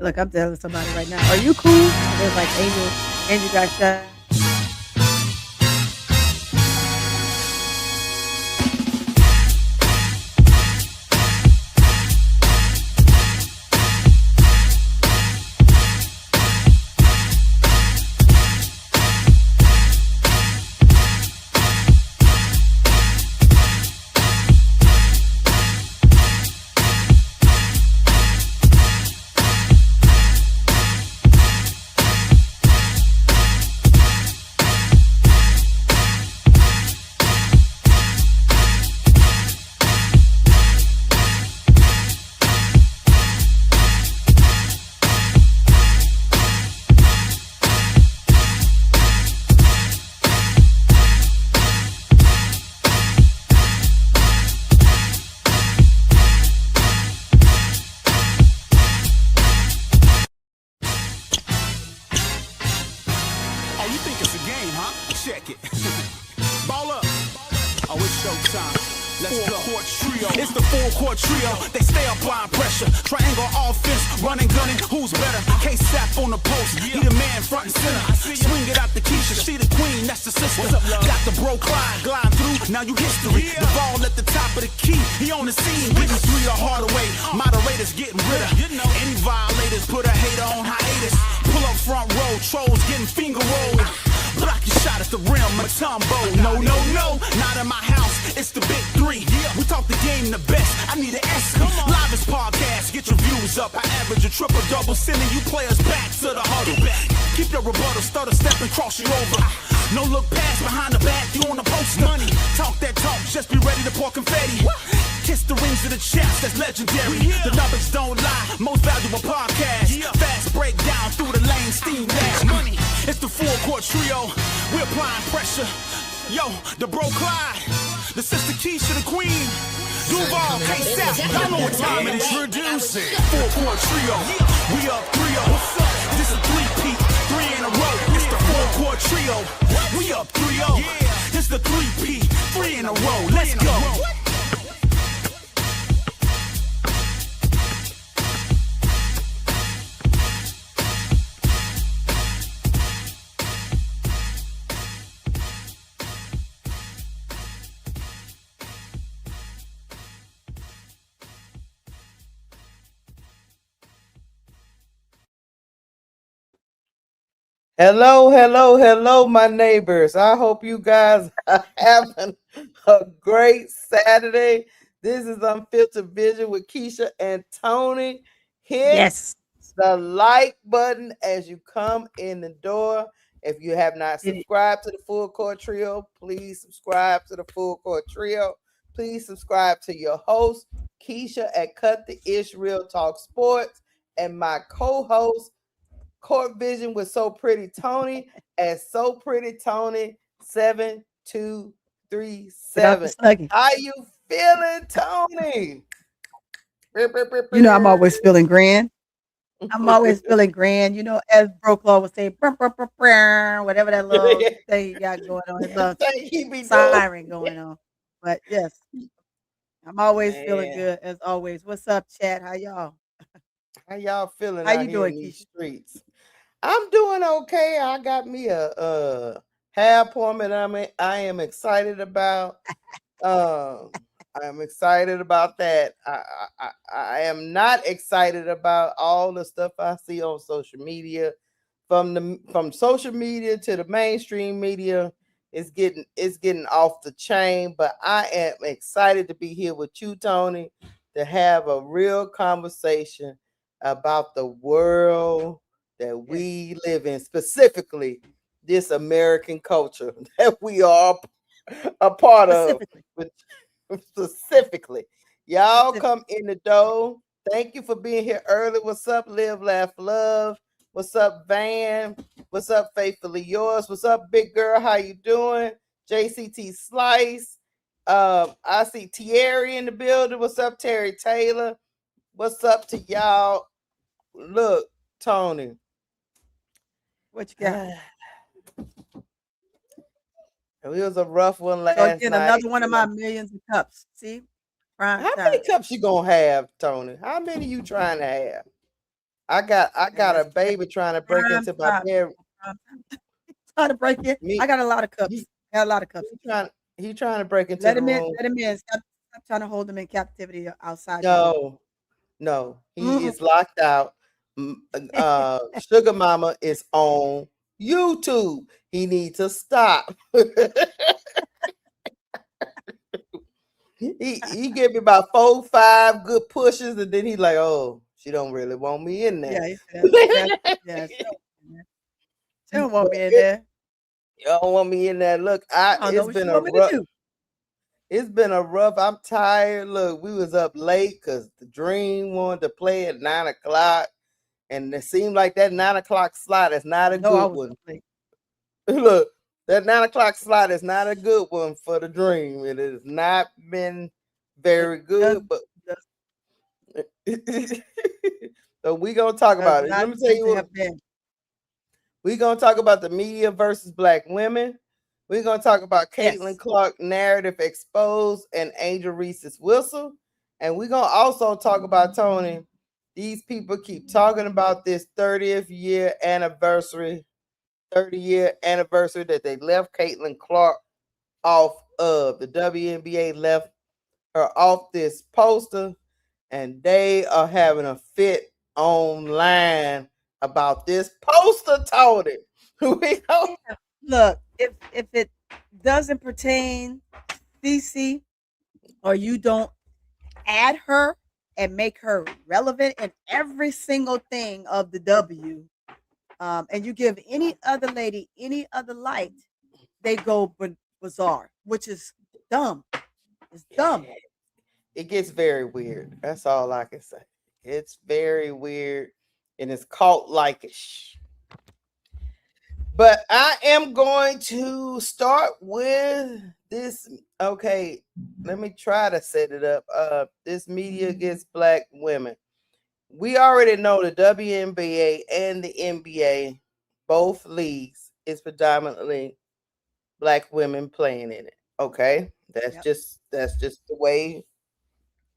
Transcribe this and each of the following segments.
Look, I'm telling somebody right now. Are you cool? There's like Angel got shot. Now you history. The ball at the top of the key. He on the scene, getting three the hard way. Moderators getting rid of. Any violators put a hater on hiatus. Pull up front row, trolls getting finger rolled. Block your shot at the rim, Matumbo. No, no, no, not in my house. It's the big three. We talk the game the best. I need an S. Livest podcast, get your views up. I average a triple double, sending you players back to the huddle. Keep your rebuttal, start a step and cross you over. No look past behind the back, you on the post money. Talk that talk, just be ready to pour confetti. Kiss the rings of the champs, that's legendary. The numbers don't lie, most valuable podcast. Fast breakdown through the lane, steam dash. Money, it's the full court trio. We're applying pressure. Yo, the bro Clyde, the sister Keysha, the queen. Duval, K-Sap, y'all know what time it is. Introducing full court trio. We up 3-0. What's up? This is 3-peat, 3 in a row. It's the full court trio. We up 3-0. It's the 3-peat, 3 in a row. Let's go. Hello, my neighbors. I hope you guys are having a great Saturday. This is Unfiltered Vision with Keysha and Toni. Hit Yes. the like button as you come in the door. If you have not subscribed to the Full Court Trio, please subscribe to the Full Court Trio. Please subscribe to your host, Keysha at Cut the Ish Real Talk Sports, and my co-host, Court Vision with So Pretty Toni at So Pretty Toni 7237. How you feeling, Toni? You know, I'm always feeling grand. I'm always feeling grand. You know, as Broke Law would say, whatever that little thing you got going on. His little siren going on. But yes, I'm always feeling good as always. What's up, chat? How y'all? How y'all feeling? How you doing, Keysha? Streets? I'm doing okay. I got me a hair appointment. I am excited about. I'm excited about that. I am not excited about all the stuff I see on social media. From social media to the mainstream media, it's getting off the chain. But I am excited to be here with you, Toni, to have a real conversation about the world that we live in, specifically this American culture that we are a part of. Specifically, y'all come in the door. Thank you for being here early. What's up, Live, Laugh, Love? What's up, Van? What's up, Faithfully Yours? What's up, Big Girl? How you doing? JCT Slice. I see Thierry in the building. What's up, Terry Taylor? What's up to y'all? Look, Toni. What you got? It was a rough one last night. Another one of my millions of cups. See? How many cups you gonna have, Toni? How many you trying to have? I got That's a baby trying to break prime into my time. bedroom. Prime time. Trying to break in. Me, I got a lot of cups. he, I got a lot of cups. he trying to break into Let the him in. room. Let him in. Stop trying to hold him in captivity outside the door. No, no, he Mm-mm. is locked out. Sugar Mama is on YouTube. He needs to stop. he gave me about 4-5 good pushes, and then he like, oh, she don't really want me in there. Yeah, he said that. Yeah, she don't want me in there. You don't want me in there. Look, I don't know what she want me to do. it's been a rough. I'm tired. Look, we was up late because the Dream wanted to play at 9 o'clock, and it seemed like that 9 o'clock slot is not a No, I good was one. up late. Look, that 9 o'clock slot is not a good one for the Dream. It has not been It very good, but so we gonna talk does about it. not Let me tell seem you to what have been. we gonna talk about: the media versus Black women. We're gonna talk about Caitlin Yes. Clark narrative exposed and Angel Reese's whistle, and we're gonna also talk about Toni. These people keep talking about this 30-year anniversary, 30-year anniversary that they left Caitlin Clark off of. The WNBA left her off this poster, and they are having a fit online about this poster, Toni. We don't. Look, if it doesn't pertain CC, or you don't add her and make her relevant in every single thing of the W, and you give any other lady any other light, they go bizarre, which is dumb. It's dumb. It gets very weird. That's all I can say. It's very weird and it's cult like-ish. But I am going to start with this. Okay, let me try to set it up. This media against Black women. We already know the WNBA and the NBA, both leagues, is predominantly Black women playing in it. Okay, Yep. that's just the way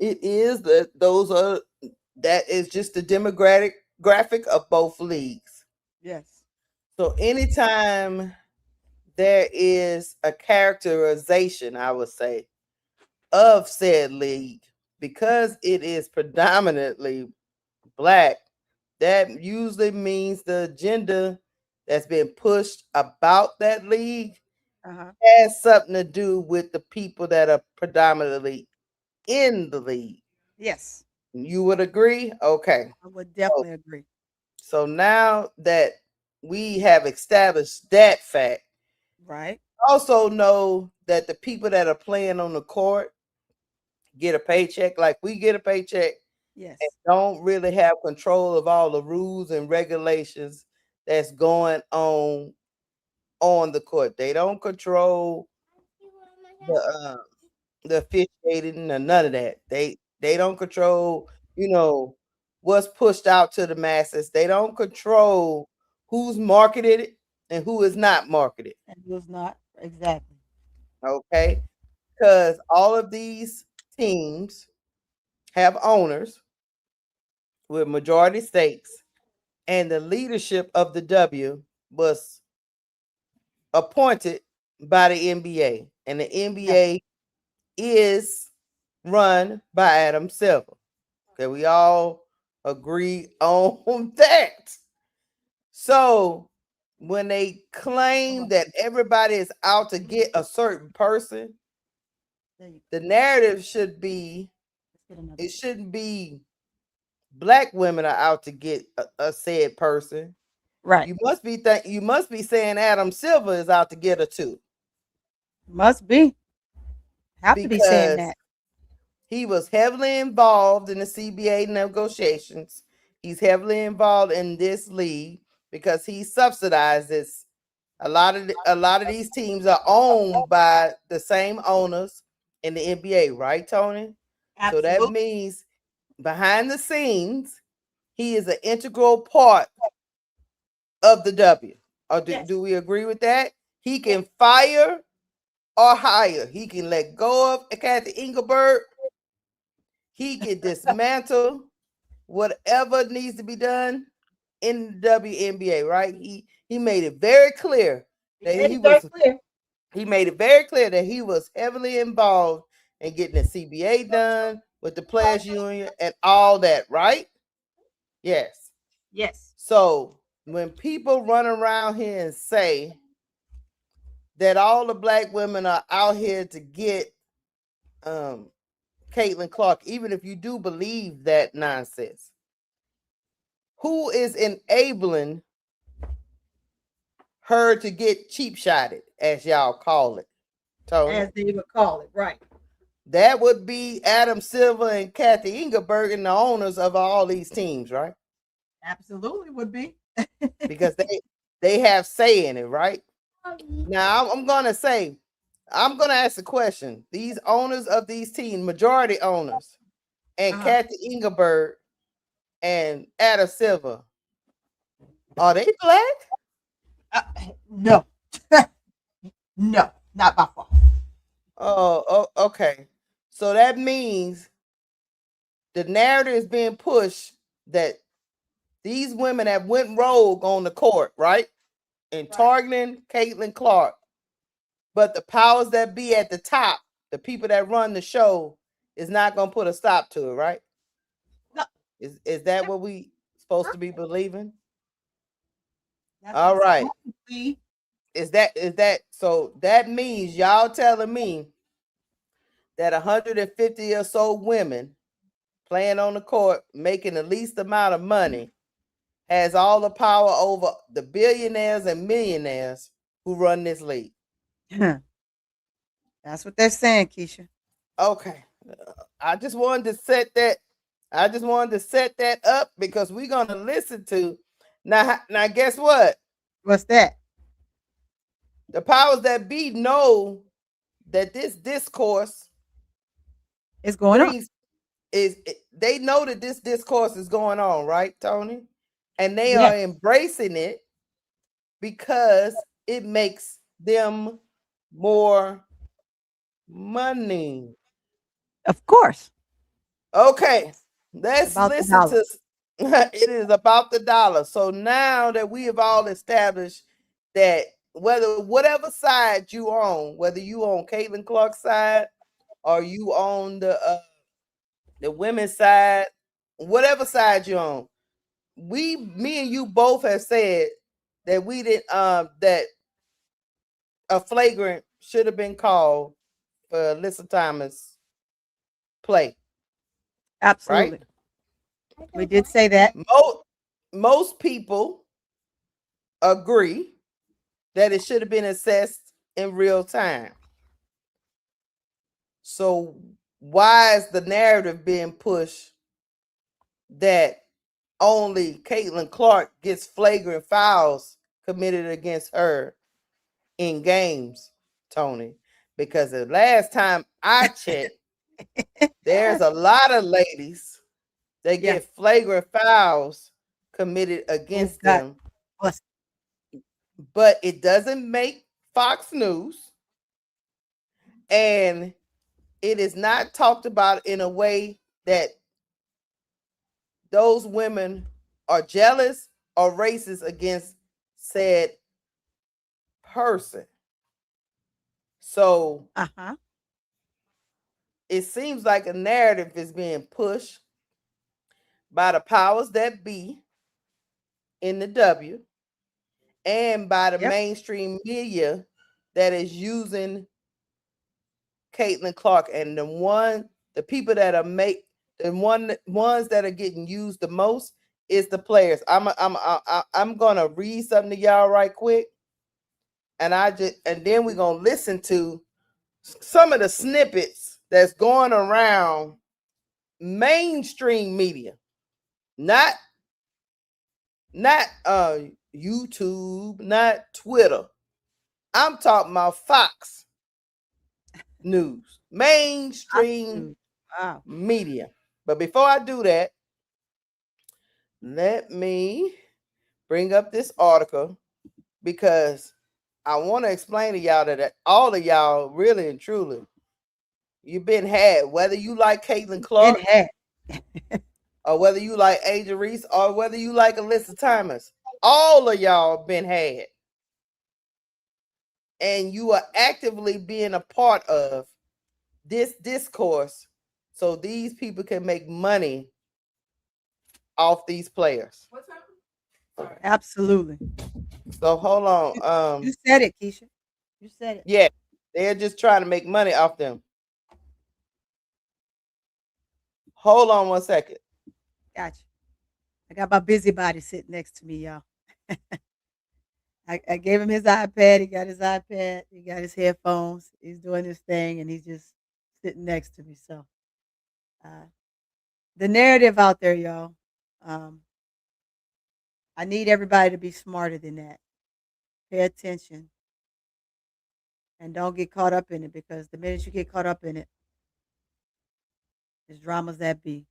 it is. That is just the demographic graphic of both leagues. Yes. So anytime there is a characterization, I would say, of said league, because it is predominantly Black, that usually means the agenda that's been pushed about that league has something to do with the people that are predominantly in the league. Yes. You would agree? Okay. I would definitely agree. So now that we have established that fact, right? Also know that the people that are playing on the court get a paycheck like we get a paycheck. Yes. And don't really have control of all the rules and regulations that's going on the court. They don't control the officiating or none of that. They don't control, what's pushed out to the masses. They don't control who's marketed and who is not marketed. And who's not. Exactly. Okay. Because all of these teams have owners with majority stakes, and the leadership of the W was appointed by the NBA, and the NBA is run by Adam Silver. Okay, we all agree on that. So when they claim that everybody is out to get a certain person, the narrative should be, it shouldn't be Black women are out to get a said person. Right. You must be saying Adam Silver is out to get her too. Must be. Have to be saying that. He was heavily involved in the CBA negotiations. He's heavily involved in this league because he subsidizes a lot of these teams are owned by the same owners in the NBA, right, Toni? Absolutely. So that means behind the scenes, he is an integral part of the W. Or do we agree with that? He can fire or hire. He can let go of Kathy Engelbert. He can dismantle whatever needs to be done in the WNBA, right? He made it very clear that he made it very clear that he was heavily involved in getting the CBA done with the players union and all that, right? Yes. Yes. So when people run around here and say that all the black women are out here to get Caitlin Clark, even if you do believe that nonsense, who is enabling her to get cheap shotted, as y'all call it, Tony? As they would call it, right? That would be Adam Silver and Kathy Engelberg and the owners of all these teams, right? Absolutely would be. Because they have say in it, right? Now I'm gonna ask a question. These owners of these teams, majority owners, and Kathy Engelberg and Adam Silver, are they black? No. No, not by far. Oh, okay. So that means the narrative is being pushed that these women have went rogue on the court, right? And targeting Caitlin Clark. But the powers that be at the top, the people that run the show, is not going to put a stop to it, right? No. Is that what we supposed to be believing? That's all right. Is that so? That means y'all telling me that 150 or so women playing on the court, making the least amount of money, has all the power over the billionaires and millionaires who run this league? That's what they're saying, Keysha. Okay. I just wanted to set that up because we're going to listen to now guess what? What's that? The powers that be know that this discourse is going on. They know that this discourse is going on, right, Tony? And they are embracing it because it makes them more money. Of course. Okay, let's listen to it is about the dollar. So now that we have all established that whatever side you own, whether you own Caitlin Clark's side or you own the women's side, whatever side you own, me and you both have said that we didn't that a flagrant should have been called for Alyssa Thomas play. Absolutely. Right? We did say that. Most people agree that it should have been assessed in real time. So why is the narrative being pushed that only Caitlin Clark gets flagrant fouls committed against her in games, Tony? Because the last time I checked, there's a lot of ladies that get flagrant fouls committed against them. But it doesn't make Fox News. And it is not talked about in a way that those women are jealous or racist against said person. So it seems like a narrative is being pushed by the powers that be in the W and by the mainstream media that is using Caitlin Clark, and the people that are ones that are getting used the most is the players. I'm gonna read something to y'all right quick, and then we're gonna listen to some of the snippets that's going around mainstream media, not YouTube, not Twitter. I'm talking about Fox News, mainstream media. But before I do that, let me bring up this article because I want to explain to y'all that all of y'all really and truly, you've been had, whether you like Caitlin Clark or whether you like Angel Reese, or whether you like Alyssa Thomas, all of y'all been had. And you are actively being a part of this discourse so these people can make money off these players. What's happening? Absolutely. So hold on. You said it, Keysha. You said it. Yeah, they're just trying to make money off them. Hold on one second. Gotcha. I got my busybody sitting next to me, y'all. I gave him his iPad. He got his iPad. He got his headphones. He's doing his thing, and he's just sitting next to me. So, the narrative out there, y'all. I need everybody to be smarter than that. Pay attention, and don't get caught up in it, because the minute you get caught up in it, there's dramas that be.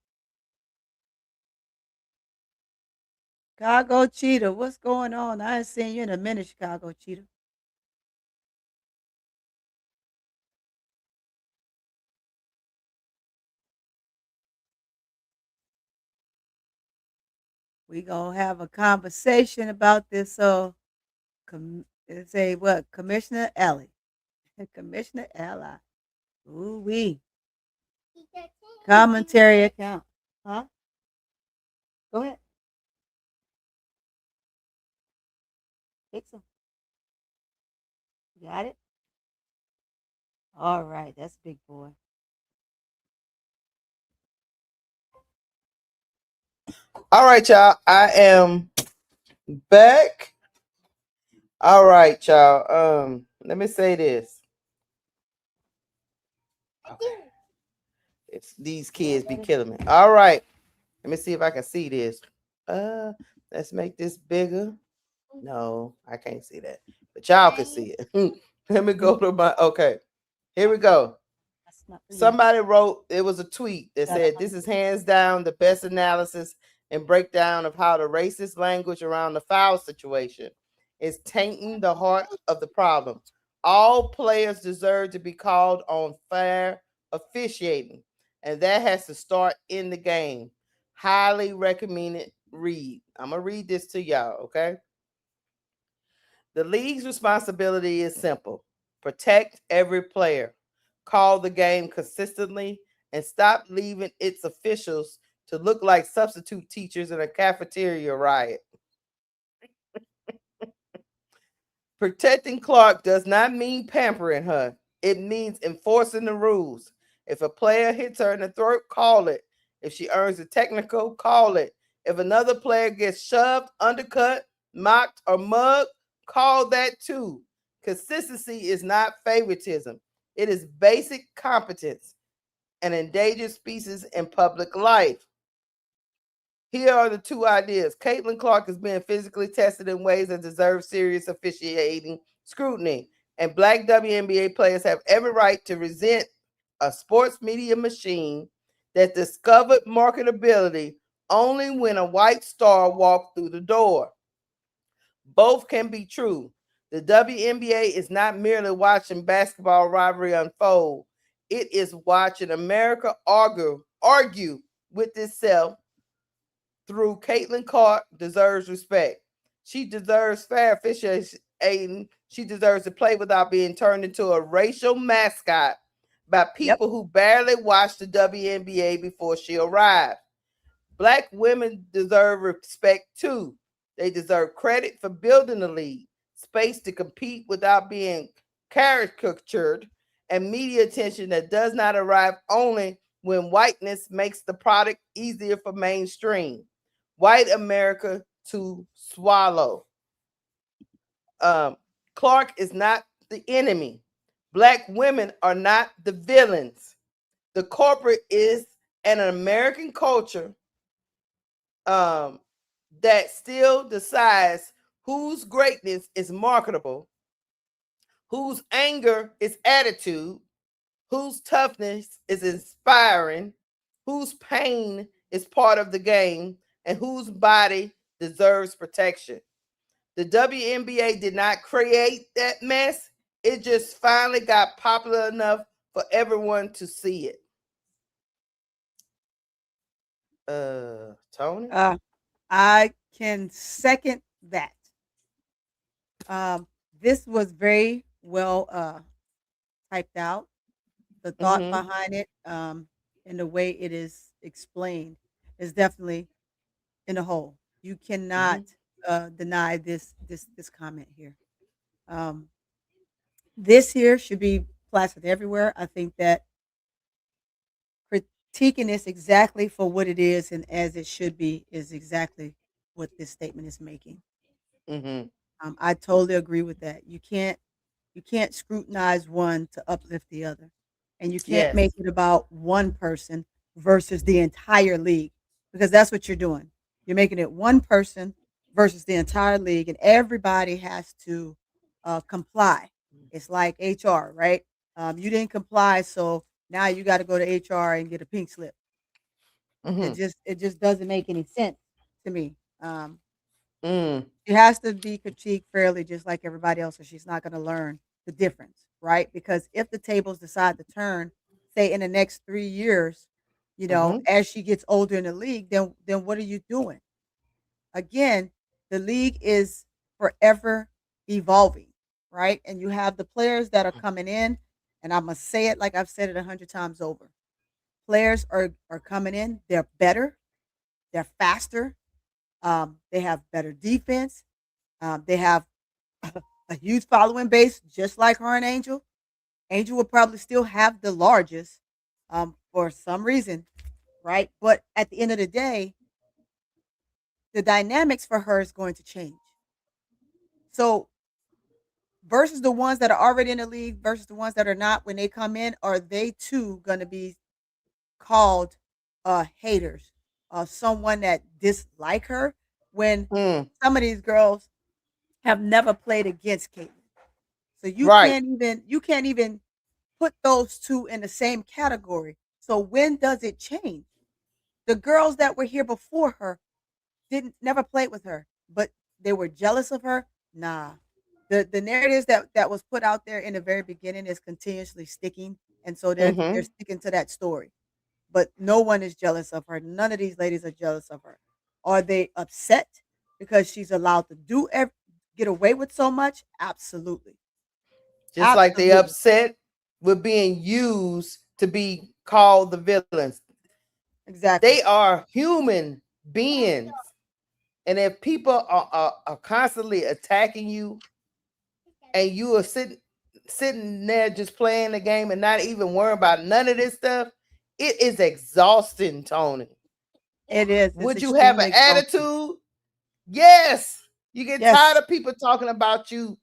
Chicago Cheetah, what's going on? I ain't seen you in a minute, Chicago Cheetah. We gonna have a conversation about this. Say what? Commissioner Ellie, Commissioner Ella. Ooh wee. Commentary account, huh? Go ahead. Fix them. Got it. All right, that's big boy. All right, y'all. I am back. All right, y'all. Let me say this. Okay. It's these kids be killing me. All right. Let me see if I can see this. Let's make this bigger. No, I can't see that. But y'all can see it. Let me go to my okay. Here we go. Somebody wrote, it was a tweet that said, "This is hands down the best analysis and breakdown of how the racist language around the foul situation is tainting the heart of the problem. All players deserve to be called on fair officiating, and that has to start in the game. Highly recommended read." I'm going to read this to y'all, okay? The league's responsibility is simple. Protect every player. Call the game consistently and stop leaving its officials to look like substitute teachers in a cafeteria riot. Protecting Clark does not mean pampering her. It means enforcing the rules. If a player hits her in the throat, call it. If she earns a technical, call it. If another player gets shoved, undercut, mocked, or mugged, call that too. Consistency is not favoritism. It is basic competence, an endangered species in public life. Here are the two ideas. Caitlin Clark is being physically tested in ways that deserve serious officiating scrutiny, and Black WNBA players have every right to resent a sports media machine that discovered marketability only when a white star walked through the door. Both can be true. The WNBA is not merely watching basketball rivalry unfold. It is watching America argue with itself through. Caitlin Clark deserves respect. She deserves fair officiating. She deserves to play without being turned into a racial mascot by people who barely watched the WNBA before she arrived. Black women deserve respect too. They deserve credit for building the league, space to compete without being caricatured, and media attention that does not arrive only when whiteness makes the product easier for mainstream white America to swallow. Clark is not the enemy. Black women are not the villains. The corporate is an American culture that still decides whose greatness is marketable, whose anger is attitude, whose toughness is inspiring, whose pain is part of the game, and whose body deserves protection. The WNBA did not create that mess. It just finally got popular enough for everyone to see it. Toni? I can second that. This was very well typed out. The thought behind it, and the way it is explained is definitely in the hole. You cannot deny this comment here. This here should be plastered everywhere. I think that critiquing this exactly for what it is and as it should be is exactly what this statement is making. I totally agree with that. You can't scrutinize one to uplift the other, and you can't make it about one person versus the entire league, because that's what you're doing. You're making it one person versus the entire league, and everybody has to comply. It's like HR, right? You didn't comply, so now you got to go to HR and get a pink slip. It just doesn't make any sense to me. She has to be critiqued fairly, just like everybody else, or she's not going to learn the difference, right? Because if the tables decide to turn, say in the next 3 years, as she gets older in the league, then what are you doing? Again, the league is forever evolving, right? And you have the players that are coming in, and I'm gonna say it like I've said it 100 times over. Players are coming in, they're better, they're faster, they have better defense, they have a huge following base, just like her and Angel. Angel will probably still have the largest for some reason, right? But at the end of the day, the dynamics for her is going to change. So versus the ones that are already in the league versus the ones that are not, when they come in, are they too going to be called haters, someone that dislike her, when some of these girls have never played against Caitlyn? So you can't even put those two in the same category. So when does it change? The girls that were here before her never played with her, but they were jealous of her. Nah. The narratives that was put out there in the very beginning is continuously sticking, and so they're sticking to that story. But no one is jealous of her. None of these ladies are jealous of her. Are they upset because she's allowed to get away with so much? Absolutely. Just like they upset with being used to be called the villains. Exactly. They are human beings. And if people are constantly attacking you, and you are sitting there just playing the game and not even worrying about none of this stuff, it is exhausting, Toni. It is. Would you have an attitude? Yes. You get tired of people talking about you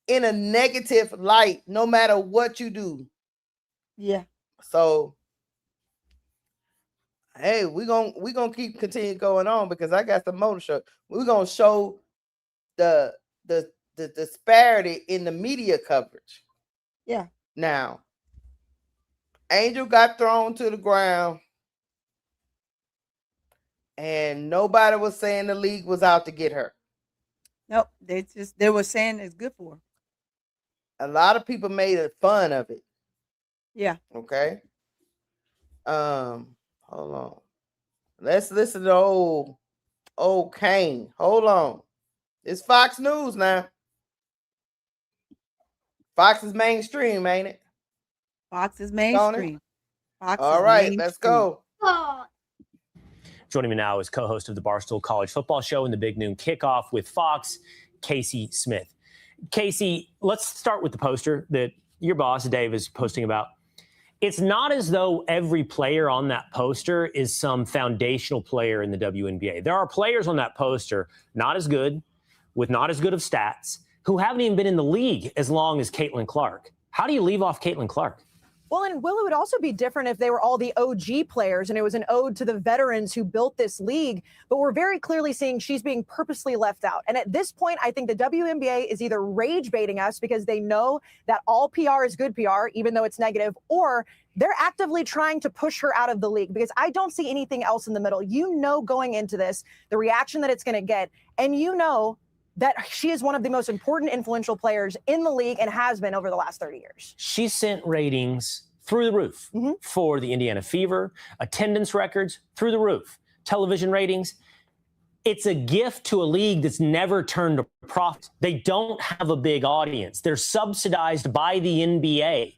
in a negative light, no matter what you do. Yeah. So, hey, we're gonna continue going on, because I got some motor show. We're gonna show the disparity in the media coverage. Yeah. Now, Angel got thrown to the ground, and nobody was saying the league was out to get her. Nope. They were saying it's good for her. A lot of people made fun of it. Yeah. Okay. Hold on. Let's listen to old Kane. Hold on. It's Fox News now. Fox is mainstream, ain't it? Fox is mainstream. Fox All right, let's go. Joining me now is co-host of the Barstool College Football Show and the Big Noon Kickoff with Fox, Casey Smith. Casey, let's start with the poster that your boss, Dave, is posting about. It's not as though every player on that poster is some foundational player in the WNBA. There are players on that poster not as good, with not as good of stats, who haven't even been in the league as long as Caitlin Clark. How do you leave off Caitlin Clark? Well, and Will, it would also be different if they were all the OG players and it was an ode to the veterans who built this league. But we're very clearly seeing she's being purposely left out. And at this point, I think the WNBA is either rage baiting us because they know that all PR is good PR, even though it's negative, or they're actively trying to push her out of the league, because I don't see anything else in the middle. You know, going into this, the reaction that it's going to get, and you know that she is one of the most important, influential players in the league and has been over the last 30 years. She sent ratings through the roof for the Indiana Fever, attendance records through the roof, television ratings. It's a gift to a league that's never turned a profit. They don't have a big audience. They're subsidized by the NBA.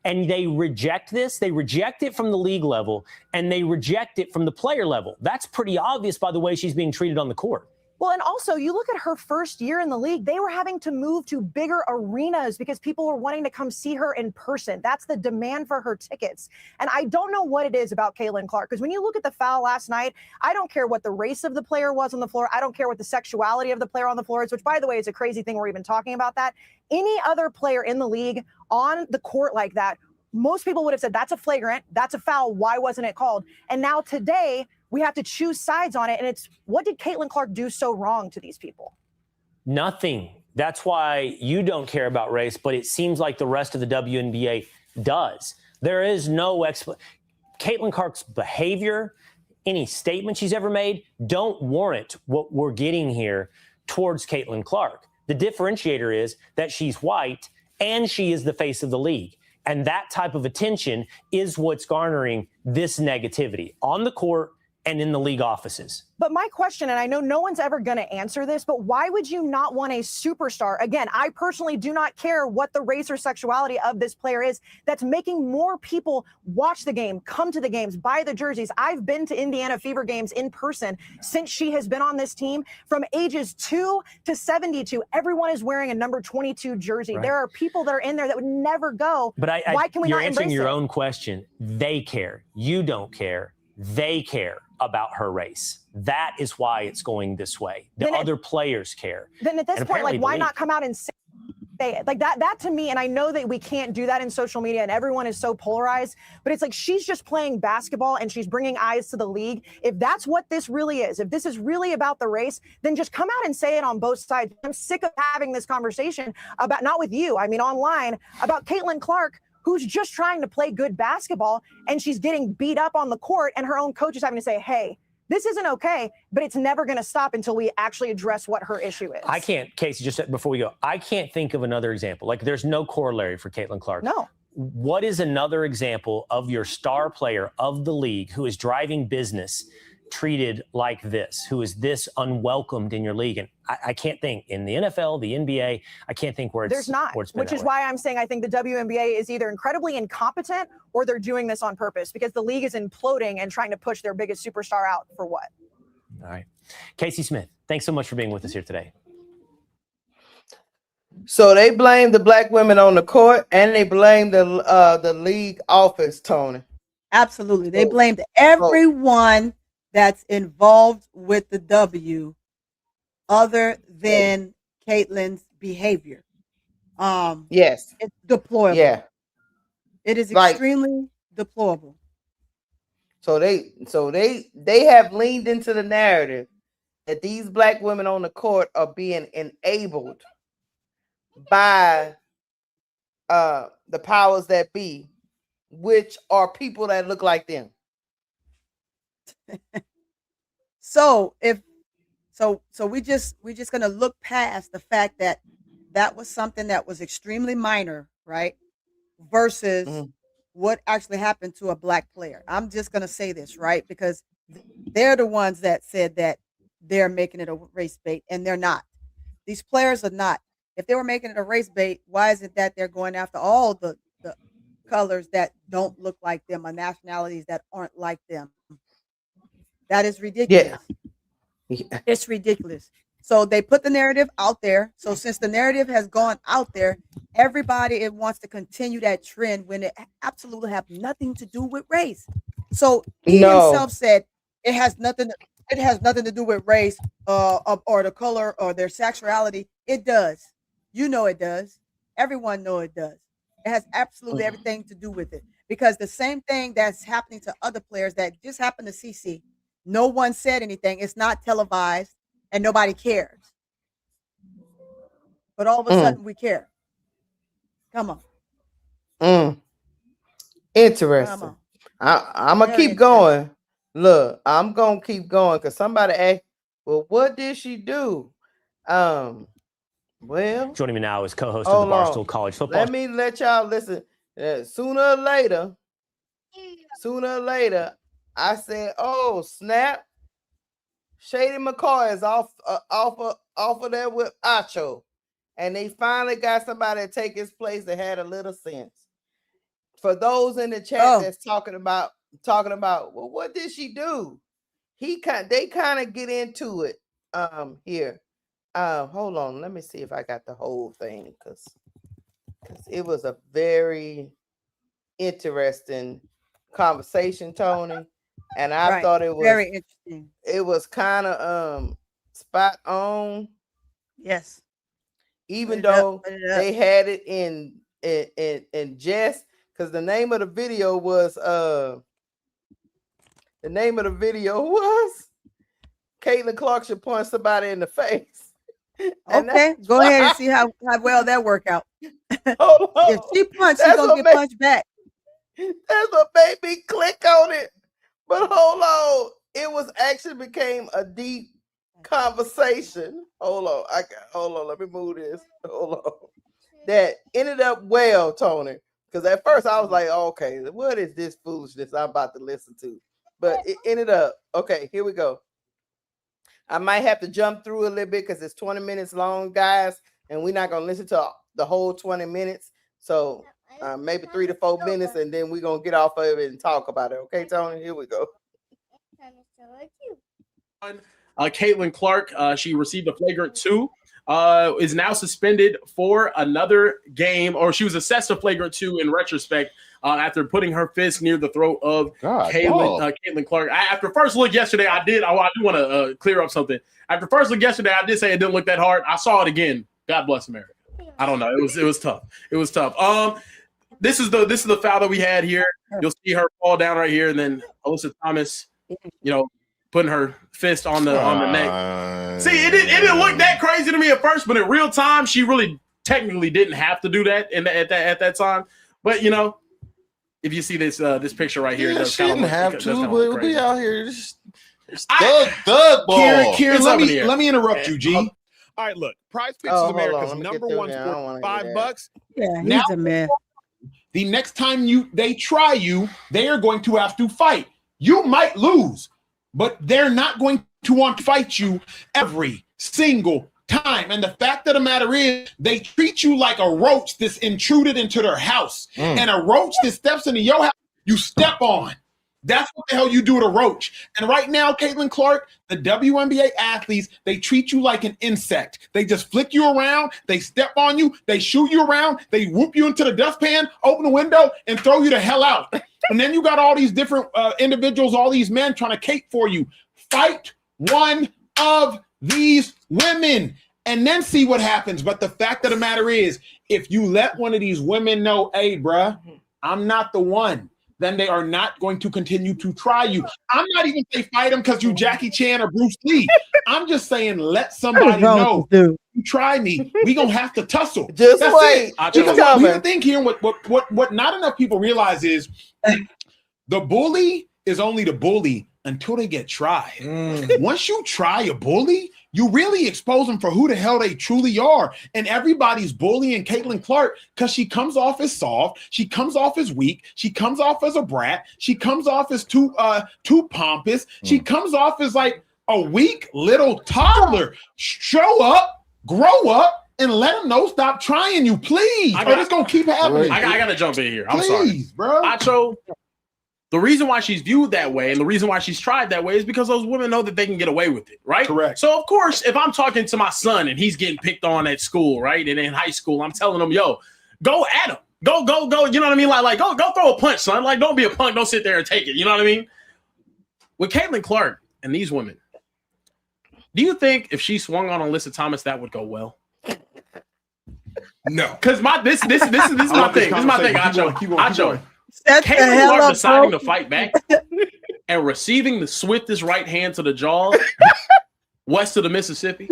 And they reject this. They reject it from the league level, and they reject it from the player level. That's pretty obvious by the way she's being treated on the court. Well, and also you look at her first year in the league, they were having to move to bigger arenas because people were wanting to come see her in person. That's the demand for her tickets. And I don't know what it is about Caitlin Clark, because when you look at the foul last night, I don't care what the race of the player was on the floor. I don't care what the sexuality of the player on the floor is, which, by the way, is a crazy thing we're even talking about that. Any other player in the league on the court like that, most people would have said, that's a flagrant, that's a foul, why wasn't it called? And now today, we have to choose sides on it. And it's, what did Caitlin Clark do so wrong to these people? Nothing. That's why you don't care about race, but it seems like the rest of the WNBA does. There is no explanation. Caitlin Clark's behavior, any statement she's ever made, don't warrant what we're getting here towards Caitlin Clark. The differentiator is that she's white and she is the face of the league. And that type of attention is what's garnering this negativity on the court and in the league offices. But my question, and I know no one's ever going to answer this, but why would you not want a superstar? Again, I personally do not care what the race or sexuality of this player is. That's making more people watch the game, come to the games, buy the jerseys. I've been to Indiana Fever games in person since she has been on this team. From ages 2 to 72, everyone is wearing a number 22 jersey. Right. There are people that are in there that would never go. But why can we not embrace it? You're answering your own question. They care. You don't care. They care about her race. That is why it's going this way. The other players care. Then at this point, like, why not come out and say it? Like that to me, and I know that we can't do that in social media and everyone is so polarized, but it's like she's just playing basketball and she's bringing eyes to the league. If that's what this really is, if this is really about the race, then just come out and say it on both sides. I'm sick of having this conversation about, not with you, I mean online, about Caitlin Clark, who's just trying to play good basketball, and she's getting beat up on the court, and her own coach is having to say, hey, this isn't okay, but it's never going to stop until we actually address what her issue is. I can't, Casey, just before we go, I can't think of another example. Like, there's no corollary for Caitlin Clark. No. What is another example of your star player of the league who is driving business treated like this, who is this unwelcomed in your league? And I can't think in the NFL, the NBA, I can't think where it's There's not, which is why I'm saying I think the WNBA is either incredibly incompetent or they're doing this on purpose, because the league is imploding and trying to push their biggest superstar out for what? All right. Casey Smith, thanks so much for being with us here today. So they blame the black women on the court and they blame the league office, Tony. Absolutely. They blamed everyone that's involved with the W other than Caitlin's behavior. Yes. It's deplorable. Yeah. It is extremely deplorable. So they have leaned into the narrative that these black women on the court are being enabled by the powers that be, which are people that look like them. So we're just gonna look past the fact that that was something that was extremely minor, right? Versus what actually happened to a black player. I'm just gonna say this, right? Because they're the ones that said that they're making it a race bait, and they're not. These players are not. If they were making it a race bait, why is it that they're going after all the colors that don't look like them, or nationalities that aren't like them? That is ridiculous. Yeah. It's ridiculous. So they put the narrative out there. So since the narrative has gone out there, everybody wants to continue that trend when it absolutely have nothing to do with race. So he himself said it has nothing to do with race or the color or their sexuality. It does. You know it does. Everyone know it does. It has absolutely everything to do with it, because the same thing that's happening to other players that just happened to CC, no one said anything. It's not televised and nobody cares. But all of a sudden we care. Come on. Interesting. Come on. I'm going to keep going. Look, I'm going to keep going because somebody asked, well, what did she do? Well, joining me now is co-host of the Barstool College Football. Let me let y'all listen. Sooner or later, I said, "Oh snap! Shady McCoy is off of there with Acho," and they finally got somebody to take his place that had a little sense. For those in the chat that's talking about, well, what did she do? They kind of get into it. Here, hold on, let me see if I got the whole thing because it was a very interesting conversation, Tony, and I thought it was very interesting. It was kind of spot on. Yes, even though they had it in jest, because the name of the video was Caitlin Clark should punch somebody in the face. Okay, go ahead and see how well that worked out. Hold on. If she punched, she's gonna get punched back. That's what made me click on it. But hold on, it was actually became a deep conversation. Hold on, let me move this. Hold on. That ended up well, Tony. Because at first I was like, okay, what is this foolishness I'm about to listen to? But it ended up, okay, here we go. I might have to jump through a little bit because it's 20 minutes long, guys, and we're not going to listen to the whole 20 minutes. So maybe 3 to 4 minutes, and then we're going to get off of it and talk about it. Okay, Tony, here we go. Caitlin Clark, she received a flagrant 2, is now suspended for another game, or she was assessed a flagrant 2 in retrospect after putting her fist near the throat of Caitlin Clark. After first look yesterday, I do want to clear up something. After first look yesterday, I did say it didn't look that hard. I saw it again. God bless America. I don't know. It was tough. It was tough. This is the foul that we had here. You'll see her fall down right here, and then Alyssa Thomas, putting her fist on the neck. See, it didn't look that crazy to me at first, but in real time, she really technically didn't have to do that at that time. But if you see this picture right here, she didn't have to. But we out here, thug ball. Kieran, let me interrupt you, G. All right, look, Prize Picks is America's #1 sport. $5. Yeah, he's a mess. The next time they try you, they are going to have to fight. You might lose, but they're not going to want to fight you every single time. And the fact of the matter is, they treat you like a roach that's intruded into their house. And a roach that steps into your house, you step on. That's what the hell you do to roach. And right now, Caitlin Clark, the WNBA athletes, they treat you like an insect. They just flick you around, they step on you, they shoot you around, they whoop you into the dustpan, open the window, and throw you the hell out. And then you got all these different individuals, all these men trying to cape for you. Fight one of these women and then see what happens. But the fact of the matter is, if you let one of these women know, hey, bruh, I'm not the one, then they are not going to continue to try you. I'm not even saying fight them because you Jackie Chan or Bruce Lee. I'm just saying let somebody know, you try me, we gonna have to tussle. Just wait. Because the thing here, what not enough people realize is the bully is only the bully until they get tried. Once you try a bully, you really expose them for who the hell they truly are. And everybody's bullying Caitlin Clark because she comes off as soft, she comes off as weak, she comes off as a brat, she comes off as too pompous, she comes off as like a weak little toddler. Show up, grow up, and let them know stop trying you, please. It's gonna keep happening. I gotta jump in here. I'm please, sorry, bro. Acho. The reason why she's viewed that way and the reason why she's tried that way is because those women know that they can get away with it, right? Correct. So, of course, if I'm talking to my son and he's getting picked on at school, right, and in high school, I'm telling him, yo, go at him. Go, you know what I mean? Like go throw a punch, son. Like, don't be a punk. Don't sit there and take it. You know what I mean? With Caitlin Clark and these women, do you think if she swung on Alyssa Thomas, that would go well? No. Because this is my thing. This is my thing, Acho. Caitlin Clark deciding to fight back and receiving the swiftest right hand to the jaw west of the Mississippi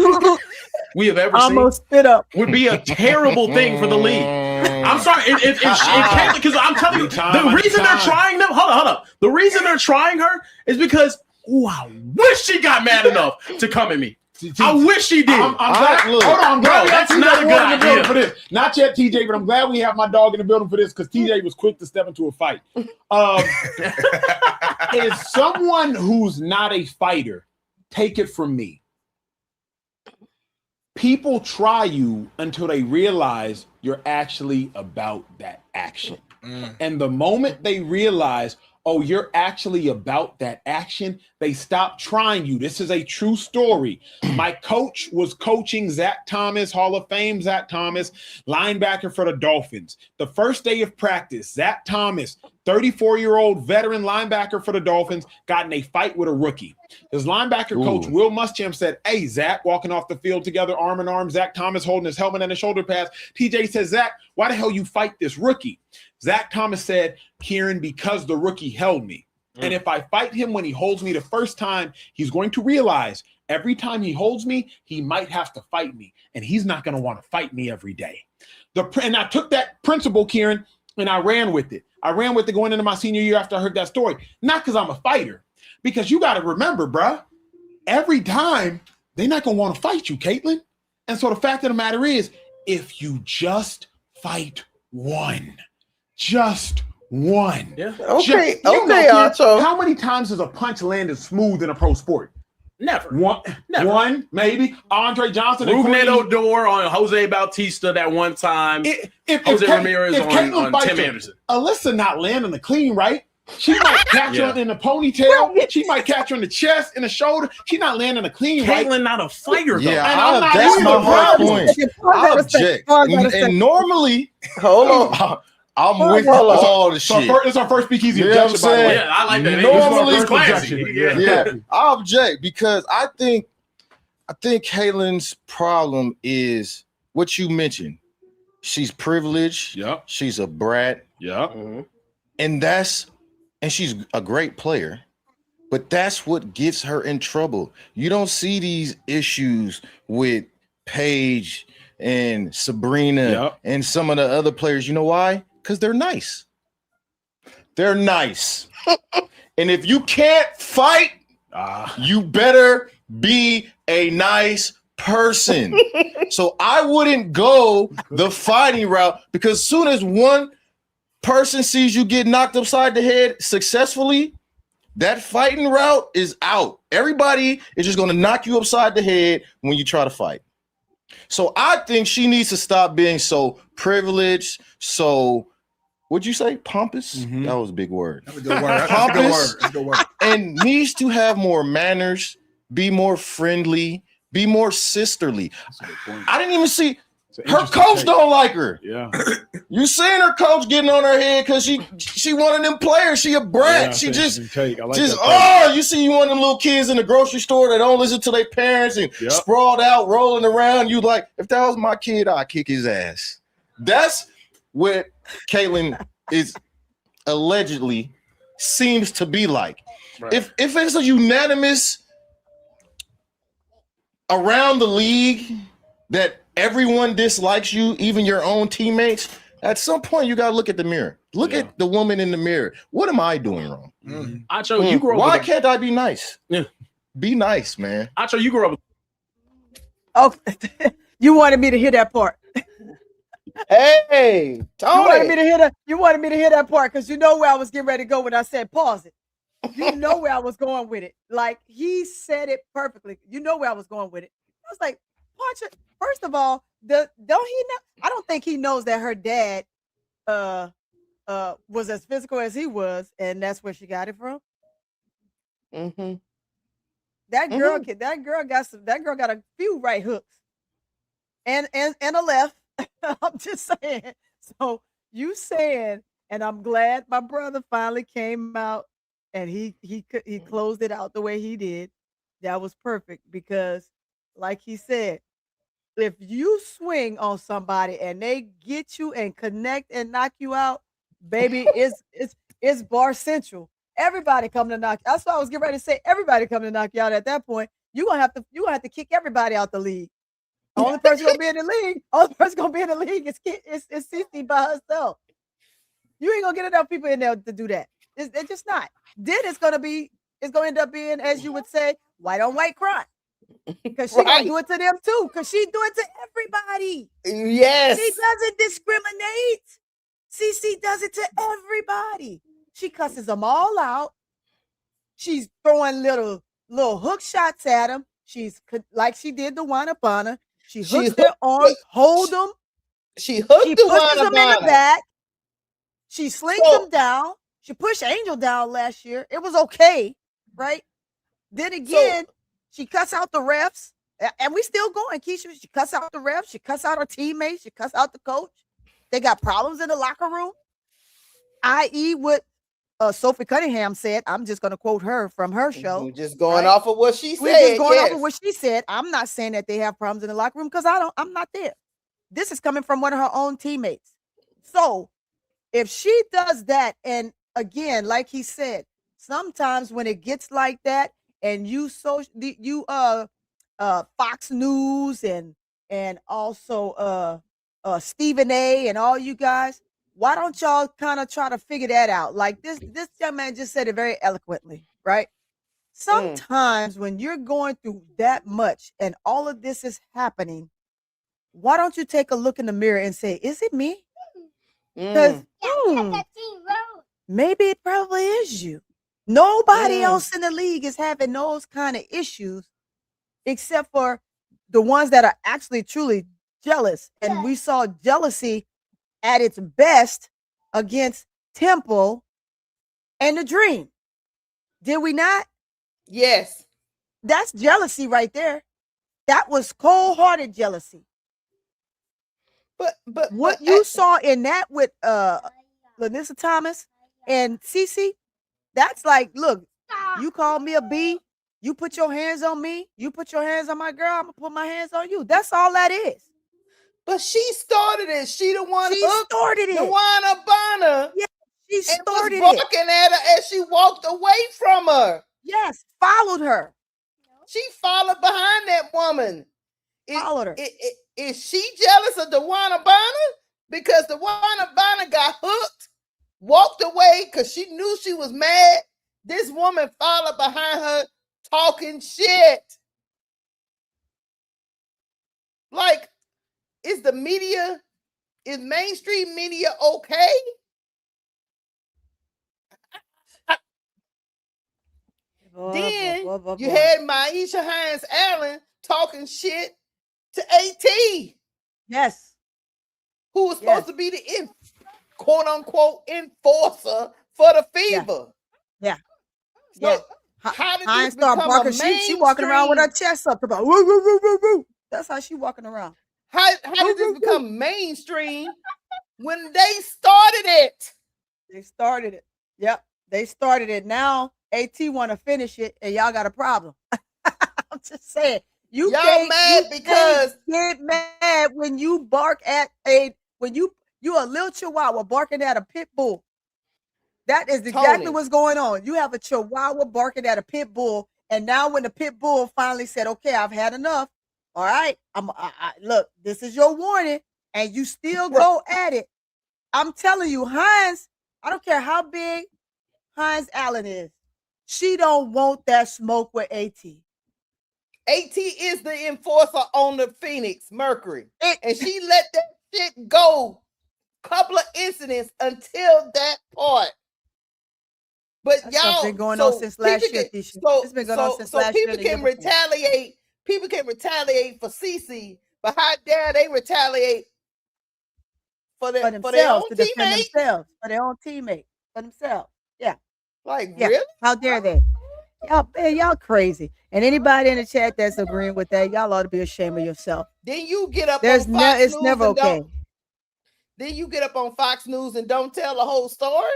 we have ever almost spit up would be a terrible thing for the league. I'm sorry, because I'm telling you, the reason they're trying them. Hold up. The reason they're trying her is because I wish she got mad enough to come at me. I wish he did. I'm glad. Hold on, I'm glad that's not a good idea for this. Not yet, TJ, but I'm glad we have my dog in the building for this because TJ was quick to step into a fight. Is someone who's not a fighter, take it from me. People try you until they realize you're actually about that action. And the moment they realize, oh, you're actually about that action, they stop trying you. This is a true story. My coach was coaching Zach Thomas, Hall of Fame Zach Thomas, linebacker for the Dolphins. The first day of practice, Zach Thomas, 34-year-old veteran linebacker for the Dolphins, got in a fight with a rookie. His linebacker coach, Will Muschamp, said, hey, Zach, walking off the field together, arm in arm, Zach Thomas holding his helmet and his shoulder pads. TJ says, Zach, why the hell you fight this rookie? Zach Thomas said, Kieran, because the rookie held me. And if I fight him when he holds me the first time, he's going to realize every time he holds me, he might have to fight me. And he's not going to want to fight me every day. And I took that principle, Kieran, and I ran with it. I ran with it going into my senior year after I heard that story. Not because I'm a fighter, because you got to remember, bruh, every time they're not going to want to fight you, Caitlin. And so the fact of the matter is, if you just fight one, just one. Yeah. Okay, Ancho. How many times has a punch landed smooth in a pro sport? Never. Never. One, maybe. Andre Johnson. Ruben Odor on Jose Bautista that one time. Jose Ramirez on Tim Anderson. Alyssa not landing the clean, right? She might catch her in the ponytail. She might catch her in the chest, in the shoulder. She's not landing a clean, right? Caitlin not a fighter, though. Yeah, that's my whole point. I object. And normally, hold on. I'm with all the shit. It's our first speakeasy objection, by the way. Yeah, I like that. Normally, I object because I think Caitlin's problem is what you mentioned. She's privileged. Yeah. She's a brat. Yeah. And she's a great player. But that's what gets her in trouble. You don't see these issues with Paige and Sabrina and some of the other players. You know why? Because they're nice. They're nice. And if you can't fight, you better be a nice person. So I wouldn't go the fighting route because as soon as one person sees you get knocked upside the head successfully, that fighting route is out. Everybody is just going to knock you upside the head when you try to fight. So I think she needs to stop being so privileged, so what'd you say? Pompous? Mm-hmm. That was a big word. That's a good word. Pompous. That's a good word. And needs to have more manners, be more friendly, be more sisterly. I didn't even see her coach don't like her. Yeah. You seen her coach getting on her head because she one of them players. She a brat. She you see one of them little kids in the grocery store that don't listen to their parents and sprawled out, rolling around. You like, if that was my kid, I'd kick his ass. That's what Caitlin is allegedly seems to be like. Right. If it's a unanimous around the league that everyone dislikes you, even your own teammates, at some point you got to look at the mirror. Look at the woman in the mirror. What am I doing wrong? Acho, you grew up. Why can't I be nice? Yeah. Be nice, man. Acho, you grew up. Oh, you wanted me to hear that part. Hey, Tony. You wanted me to hear that part because you know where I was getting ready to go when I said pause it. You know where I was going with it. Like he said it perfectly. You know where I was going with it. I was like, punch it. First of all, don't he know? I don't think he knows that her dad was as physical as he was, and that's where she got it from. Mm-hmm. That girl got a few right hooks and a left. I'm just saying. So you saying, and I'm glad my brother finally came out and he closed it out the way he did. That was perfect because, like he said, if you swing on somebody and they get you and connect and knock you out, baby, it's bar central. Everybody coming to knock. That's what I was getting ready to say. Everybody coming to knock you out at that point. You're gonna have to kick everybody out the league. Only person gonna be in the league. Only person gonna be in the league is Cece by herself. You ain't gonna get enough people in there to do that. It's just not. Then it's gonna end up being, as you would say, white on white crime. Because she gonna do it to them too. Because she do it to everybody. Yes. She doesn't discriminate. CC does it to everybody. She cusses them all out. She's throwing little hook shots at them. She's like she did the Wanabana. She hooks their arms, hold them. She pushes them in the back. She slings them down. She pushed Angel down last year. It was okay, right? Then again, she cuts out the refs, and we still going. Keysha, she cuts out the refs. She cuts out her teammates. She cuts out the coach. They got problems in the locker room, i.e. what Sophie Cunningham said. I'm just going to quote her from her show. Just going off of what she said. We're just going off of what she said. I'm not saying that they have problems in the locker room because I'm not there. This is coming from one of her own teammates. So if she does that, and again, like he said, sometimes when it gets like that, and Fox News and also Stephen A. and all you guys, why don't y'all kind of try to figure that out? Like this young man just said it very eloquently, right? Sometimes when you're going through that much and all of this is happening, why don't you take a look in the mirror and say, is it me? Because maybe it probably is you. Nobody else in the league is having those kind of issues except for the ones that are actually truly jealous. And we saw jealousy at its best against Temple and the Dream. Did we not? Yes. That's jealousy right there. That was cold-hearted jealousy. But what you saw in that with Alyssa Thomas and Cece, that's like, look, you call me a B, you put your hands on me, you put your hands on my girl, I'm gonna put my hands on you. That's all that is. But she started it. She the one who started it. The Wanabana. Yeah, she started was barking at her as she walked away from her. Yes, followed her. She followed behind that woman. Followed her. Is she jealous of the Wanabana? Because the Wanabana got hooked, walked away because she knew she was mad. This woman followed behind her talking shit. Like, is mainstream media okay? Then you had Maisha Hines-Allen talking shit to AT. Yes. Who was supposed to be the quote unquote enforcer for the fever. Yeah. So how did Hines this become a mainstream? She walking around with her chest up about woo, woo, woo, woo, woo. That's how she walking around. How did this become mainstream when they started it? They started it. Yep. They started it. Now AT want to finish it, and y'all got a problem. I'm just saying. Y'all mad because get mad when you bark at you a little chihuahua barking at a pit bull. That is exactly what's going on. You have a chihuahua barking at a pit bull, and now when the pit bull finally said, "Okay, I've had enough. All right, look, this is your warning," and you still go at it. I'm telling you, Hines. I don't care how big Hines Allen is. She don't want that smoke with AT. AT is the enforcer on the Phoenix Mercury, and she let that shit go. Couple of incidents until that part. But y'all been going on since last year. It's been going on since last year. So people can retaliate. People can retaliate for CC, but how dare they retaliate for their own teammates? For their own teammates, for themselves. Yeah. Like, really? How dare they? Y'all crazy. And anybody in the chat that's agreeing with that, y'all ought to be ashamed of yourself. Then you get up on Fox News. It's never okay. Then you get up on Fox News and don't tell the whole story.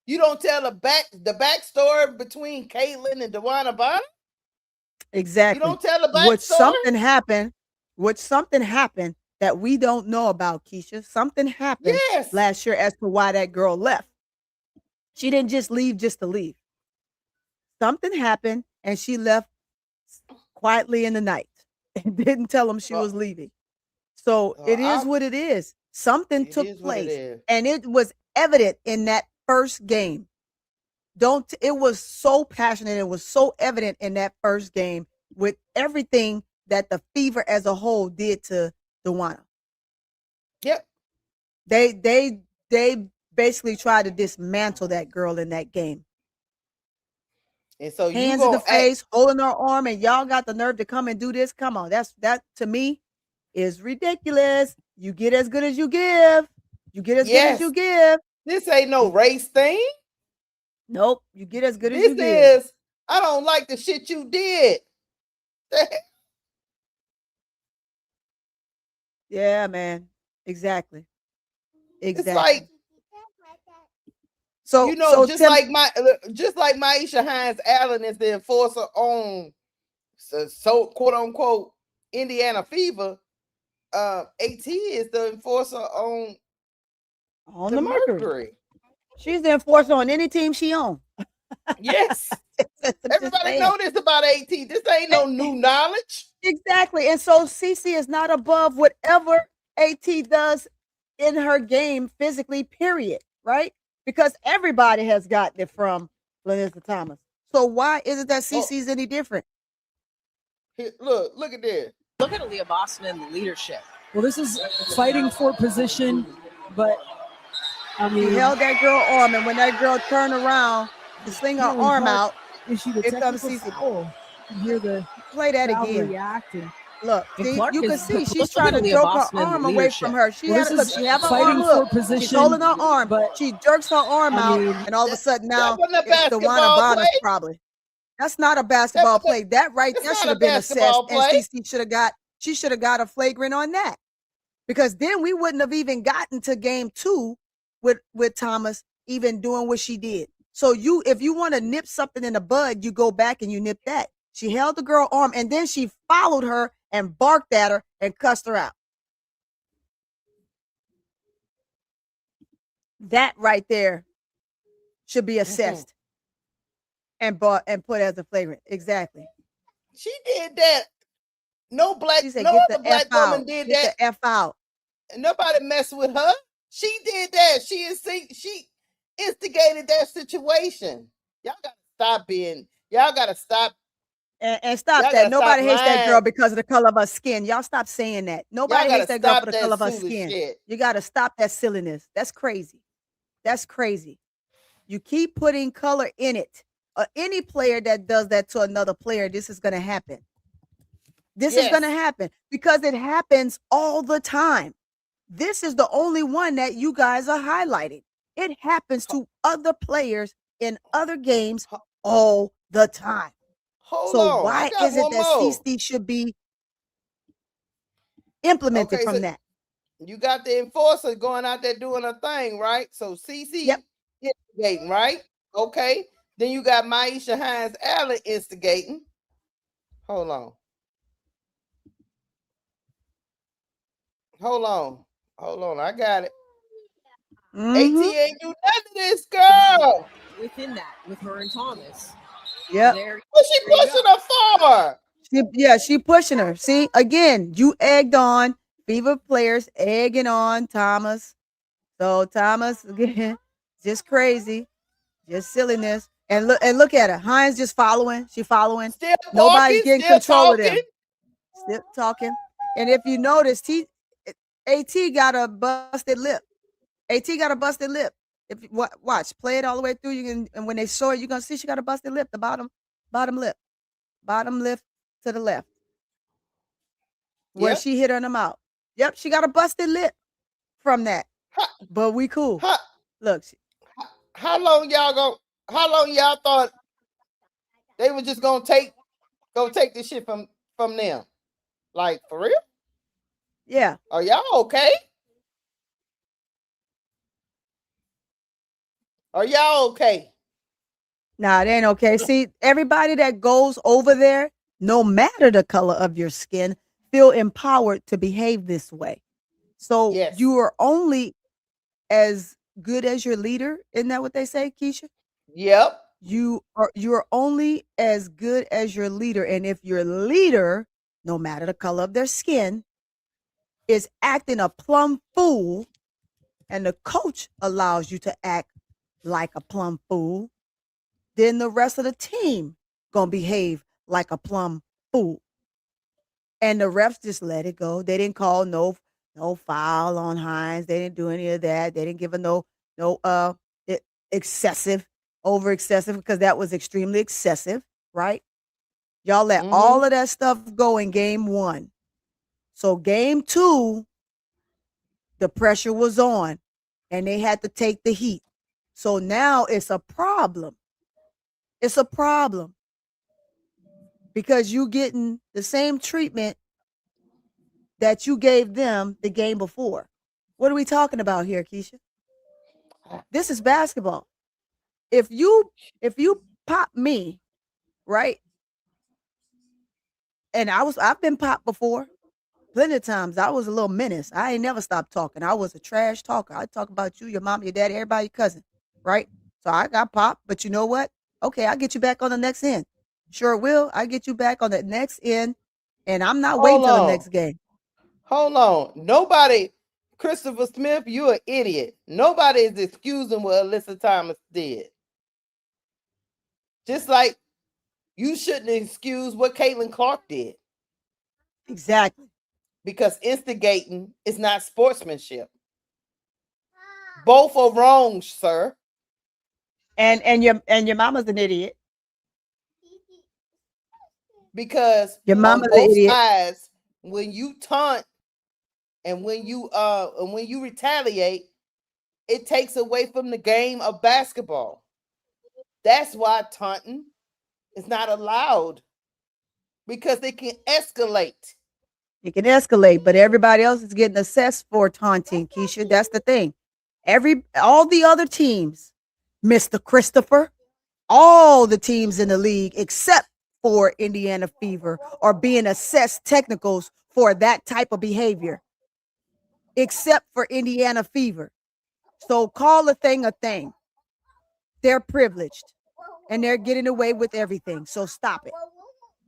You don't tell the backstory between Caitlyn and Wanabana. Exactly. You don't tell the backstory. Something happened that we don't know about, Keysha. Something happened last year as to why that girl left. She didn't just leave just to leave. Something happened and she left quietly in the night and didn't tell them she was leaving. So it is what it is. Something took place and it was evident in that first game. It was so passionate. It was so evident in that first game with everything that the Fever as a whole did to Dewana. Yep. They basically tried to dismantle that girl in that game. And so hands in the face, holding her arm, and y'all got the nerve to come and do this. Come on, that to me is ridiculous. You get as good as you give. You get as good as you give. This ain't no race thing. Nope. You get as good as you give. This is, I don't like the shit you did. Yeah, man. Exactly. It's like, so you know, just like Maisha Hines Allen is the enforcer on so quote unquote Indiana Fever. AT is the enforcer on the Mercury. She's the enforcer on any team she owns. Yes. Everybody know this about AT. This ain't no new knowledge. Exactly. And so CC is not above whatever AT does in her game physically, period. Right? Because everybody has gotten it from Alyssa Thomas. So why is it that CC's any different? Here, look at this. Look at Aaliyah Boston and the leadership. Well, this is fighting for position, but I mean, he held that girl arm, and when that girl turned around to sling her arm out, here comes CC. You hear the play that again. Reacting. Look, see, you can see she's trying to jerk her arm away from her. She has her arm. Look, she's holding her arm, but she jerks her arm out, and all of a sudden now it's the Dewana probably. That's not a basketball play. That right there should have been assessed, and CC should have got a flagrant on that, because then we wouldn't have even gotten to game 2 with Thomas even doing what she did. So if you want to nip something in the bud, you go back and you nip that. She held the girl arm, and then she followed her and barked at her and cussed her out. That right there should be assessed and put as a flagrant. Exactly. She did that. No black woman did that. Get the F out. Nobody messed with her. She did that. She instigated that situation. Y'all gotta stop and stop that. Nobody hates that girl because of the color of her skin. Y'all stop saying that. Nobody hates that girl for the color of her skin. Shit. You gotta stop that silliness. That's crazy. That's crazy. You keep putting color in it. Any player that does that to another player, this is gonna happen. This is gonna happen because it happens all the time. This is the only one that you guys are highlighting. It happens to other players in other games all the time. Why is it that CC should be implemented from that? You got the enforcer going out there doing a thing, right? So CC instigating, right? Okay. Then you got Maisha Hines Allen instigating. Hold on. I got it. AT ain't do nothing to this girl. Within that, with her and Thomas. Yeah. What's she pushing her for? She pushing her. See, again, you egged on Fever players, egging on Thomas. So Thomas, again, just crazy, just silliness. And look at her. Hines just following. She following. Nobody's getting control of them. Still talking. And if you notice, AT got a busted lip. AT got a busted lip. If watch, play it all the way through, you can, and when they show it, you're gonna see she got a busted lip. The bottom lip to the left, where she hit her in the mouth. Yep, she got a busted lip from that. But we cool. Look, how long y'all thought they were just gonna take this shit from them? Like, for real? Yeah. Are y'all okay? Are y'all okay? Nah, it ain't okay. See, everybody that goes over there, no matter the color of your skin, feel empowered to behave this way. So you are only as good as your leader. Isn't that what they say, Keysha? Yep. You're only as good as your leader. And if your leader, no matter the color of their skin, is acting a plumb fool, and the coach allows you to act like a plumb fool, then the rest of the team gonna behave like a plum fool. And the refs just let it go. They didn't call no foul on Hines. They didn't do any of that. They didn't give a no excessive, over excessive, because that was extremely excessive, right? Y'all let all of that stuff go in game 1. So game 2, the pressure was on and they had to take the heat. So now it's a problem. It's a problem because you getting the same treatment that you gave them the game before. What are we talking about here, Keysha? This is basketball. If you pop me, right? And I've been popped before. Plenty of times. I was a little menace. I ain't never stopped talking. I was a trash talker. I talk about you, your mom, your daddy, everybody, your cousin, right? So I got popped, but you know what? Okay, I'll get you back on the next end. Sure will. I get you back on the next end, and I'm not waiting till the next game. Hold on. Nobody, Christopher Smith, you're an idiot. Nobody is excusing what Alyssa Thomas did. Just like you shouldn't excuse what Caitlin Clark did. Exactly. Because instigating is not sportsmanship. Both are wrong, sir. And your mama's an idiot. Because your mama's on both an idiot. sides, when you taunt and when you retaliate, it takes away from the game of basketball. That's why taunting is not allowed, because it can escalate. It can escalate, but everybody else is getting assessed for taunting, Keysha. That's the thing. All the other teams, Mr. Christopher, all the teams in the league except for Indiana Fever are being assessed technicals for that type of behavior, except for Indiana Fever. So call a thing a thing. They're privileged and they're getting away with everything. So stop it.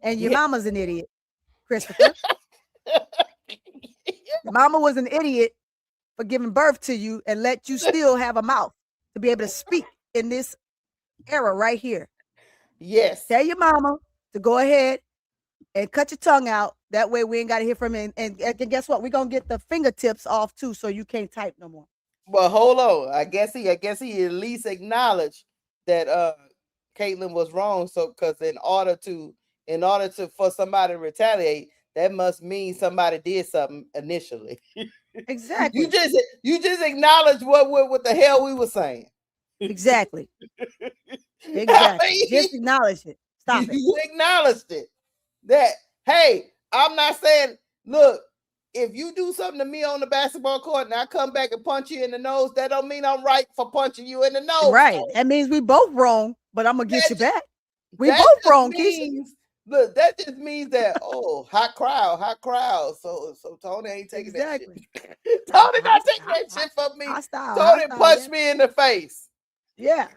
And your mama's an idiot, Christopher. Your mama was an idiot for giving birth to you and let you still have a mouth to be able to speak in this era right here. Yes. Tell your mama to go ahead and cut your tongue out. That way we ain't got to hear from him. And guess what? We're going to get the fingertips off too, so you can't type no more. Well, hold on. I guess he at least acknowledged that Caitlin was wrong. So because in order for somebody to retaliate, that must mean somebody did something initially. Exactly. You just acknowledge what the hell we were saying. Exactly. Exactly. Just acknowledge it. Stop it. You acknowledged it. That, hey, I'm not saying, look, if you do something to me on the basketball court and I come back and punch you in the nose, that don't mean I'm right for punching you in the nose. Right. That means we both wrong, but I'm going to get you back. We both wrong, Keysha. Look, that just means that, hot crowd. So Toni ain't taking that shit. Toni not taking that shit from me. Toni punched me in the face. Yeah.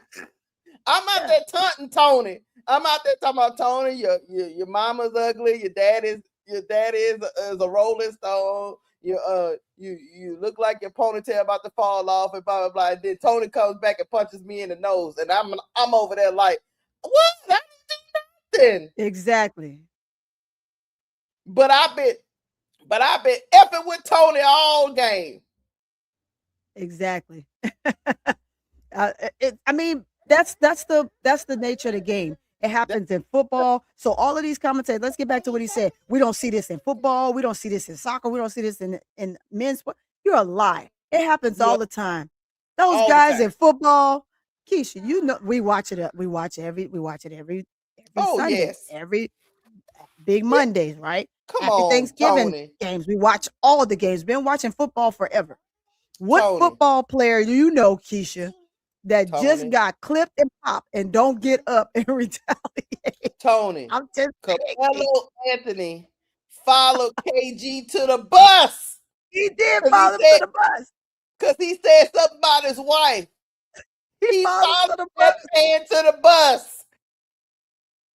I'm out there taunting Toni. I'm out there talking about Toni. Your mama's ugly. Your dad is a Rolling Stone. You look like your ponytail about to fall off and blah blah blah. And then Toni comes back and punches me in the nose, and I'm over there like, what? I didn't do nothing. Exactly. But I've been effing with Toni all game. Exactly. I mean, that's the nature of the game. It happens in football. So all of these commentators, let's get back to what he said. We don't see this in football. We don't see this in soccer. We don't see this in men's sport. You're a lie. It happens all the time. Those all guys in football, Keysha, you know, we watch it every Sunday, yes. Every big Mondays, right? Come on, Thanksgiving Toni. games. We watch all the games. Been watching football forever. What football player do you know, Keysha, that just got clipped and popped and don't get up and retaliate? Toni. I'm just Carmelo Anthony followed KG to the bus. He did follow him to the bus. Because he said something about his wife. He followed that man to the bus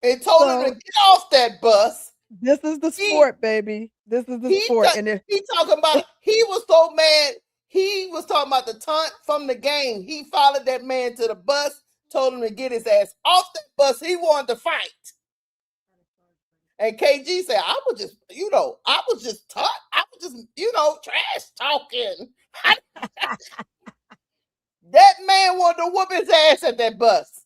and told him to get off that bus. This is the sport, baby. This is the sport. He talking about, he was so mad. He was talking about the taunt from the game. He followed that man to the bus, told him to get his ass off that bus. He wanted to fight. And KG said, I was just trash talking. That man wanted to whoop his ass at that bus.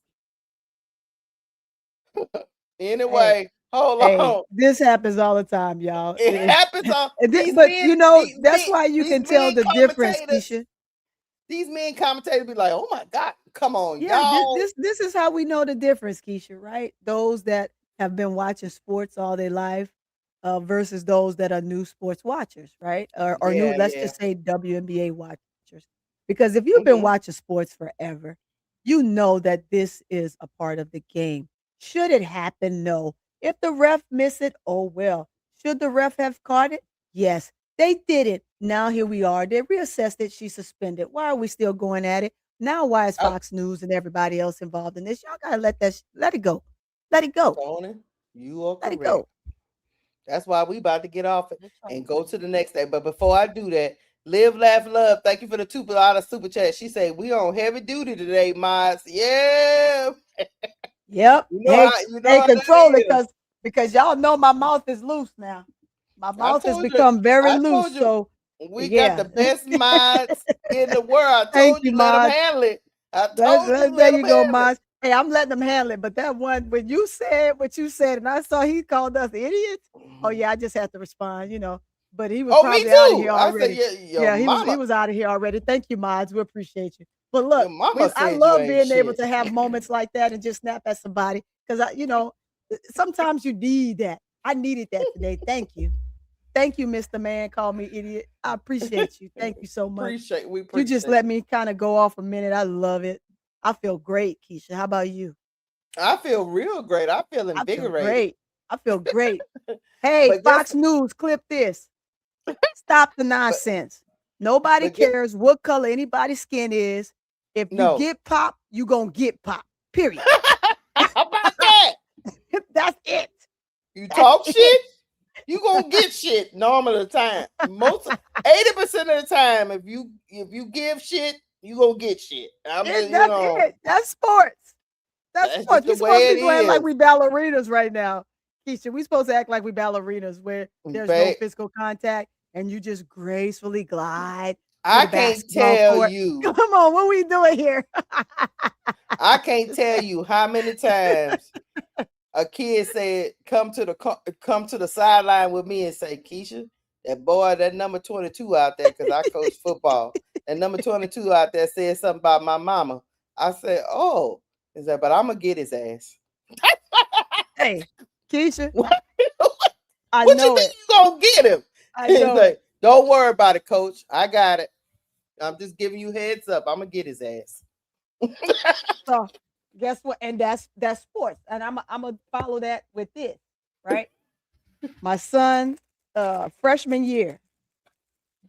Anyway, hold on. This happens all the time, y'all. It happens all. That's why you can tell the difference, Keysha. These men commentators be like, "Oh my God, come on, yeah, y'all." This is how we know the difference, Keysha. Right? Those that have been watching sports all their life, versus those that are new sports watchers, right? Or new, let's just say WNBA watchers. Because if you've been watching sports forever, you know that this is a part of the game. Should it happen? No. If the ref miss it, oh well. Should the ref have caught it? Yes. They did it. Now here we are. They reassessed it. She's suspended. Why are we still going at it? Now why is Fox News and everybody else involved in this? Y'all gotta let it go. Let it go. Tony, you are correct. Let it go. That's why we about to get off it and go to the next day. But before I do that, Live, Laugh, Love. Thank you for the $2 super chat. She said we on heavy duty today, Miles. Yeah. Yep. Control it because y'all know my mouth is loose now. My mouth has become very loose. So we got the best minds in the world. I told you let them handle it. There you go, Miles. Hey, I'm letting them handle it. But that one, when you said what you said, and I saw he called us idiots. Oh yeah, I just had to respond, But he was probably out of here already. He was out of here already. Thank you, Miles. We appreciate you. But look, I love being able to have moments like that and just snap at somebody because sometimes you need that. I needed that today. Thank you. Thank you, Mr. Man. Call me idiot. I appreciate you. Thank you so much. You just let me kind of go off a minute. I love it. I feel great, Keysha. How about you? I feel real great. I feel invigorated. I feel great. Hey, Fox News, clip this. Stop the nonsense. Nobody cares what color anybody's skin is. If you get popped, you gonna get popped. Period. How about that? That's it. You talk shit, you gonna get shit. Normal of the time, 80% of the time, if you give shit, you gonna get shit. That's it. That's sports. That's sports. We're supposed to be playing like we ballerinas right now, Keysha. We're supposed to act like we ballerinas where there's no physical contact and you just gracefully glide. I can't tell you. Come on, what are we doing here? I can't tell you how many times a kid said, come to the sideline with me and say, Keysha, that number 22 out there, because I coach football, and number 22 out there said something about my mama. I said, oh, is that, but I'm going to get his ass. Hey, Keysha, what you think you going to get him? I know. Like, don't worry about it, coach. I got it. I'm just giving you heads up. I'm going to get his ass. So guess what? And that's sports. And I'm gonna follow that with this, right? My son, freshman year,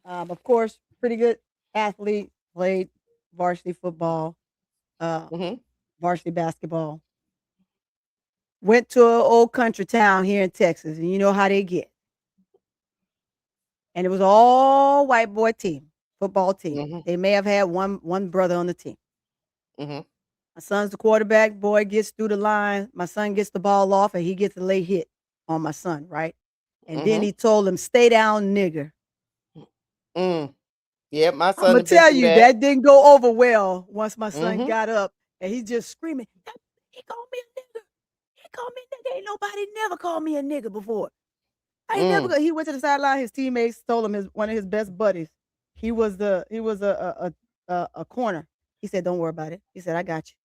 of course, pretty good athlete, played varsity football, varsity basketball. Went to an old country town here in Texas, and you know how they get. And it was all white boy team, football team. They may have had one brother on the team. My son's the quarterback. Boy gets through the line. My son gets the ball off, and he gets a late hit on my son, right? And then he told him, "Stay down, nigger." Yeah, my son. I'm gonna tell you that didn't go over well. Once my son got up, and he's just screaming, "He called me a nigger. He called me a nigger. Ain't nobody never called me a nigger before." I ain't never. He went to the sideline. His teammates told him one of his best buddies. He was a corner. He said, "Don't worry about it." He said, "I got you.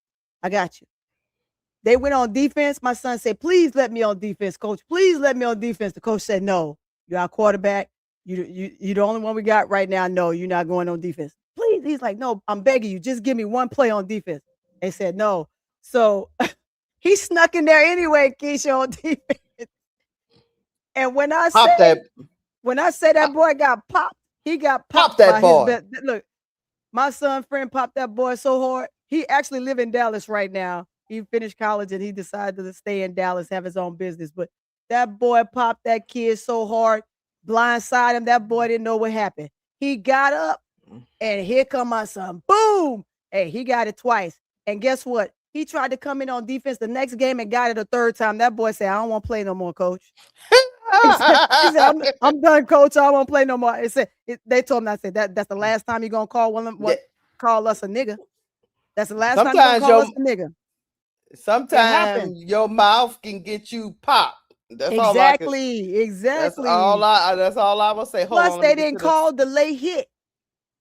I got you." They went on defense. My son said, "Please let me on defense, coach. Please let me on defense." The coach said, "No, you're our quarterback. You're the only one we got right now. No, you're not going on defense. Please." He's like, "No, I'm begging you. Just give me one play on defense." They said no. So he snuck in there anyway, Keysha, on defense. And when I say that boy got popped, he got popped that by boy. Look, my son friend popped that boy so hard. He actually live in Dallas right now. He finished college and he decided to stay in Dallas, have his own business. But that boy popped that kid so hard, blindsided him. That boy didn't know what happened. He got up and here come my son. Boom. Hey, he got it twice. And guess what? He tried to come in on defense the next game and got it a third time. That boy said, I don't want to play no more, coach. he said I'm done, coach. I won't play no more. They told him, I said, that's the last time you're going to call us a nigga. That's the last time you're going to call us a nigga. Sometimes your mouth can get you popped. That's exactly. That's all I will say. Plus, they didn't call the late hit.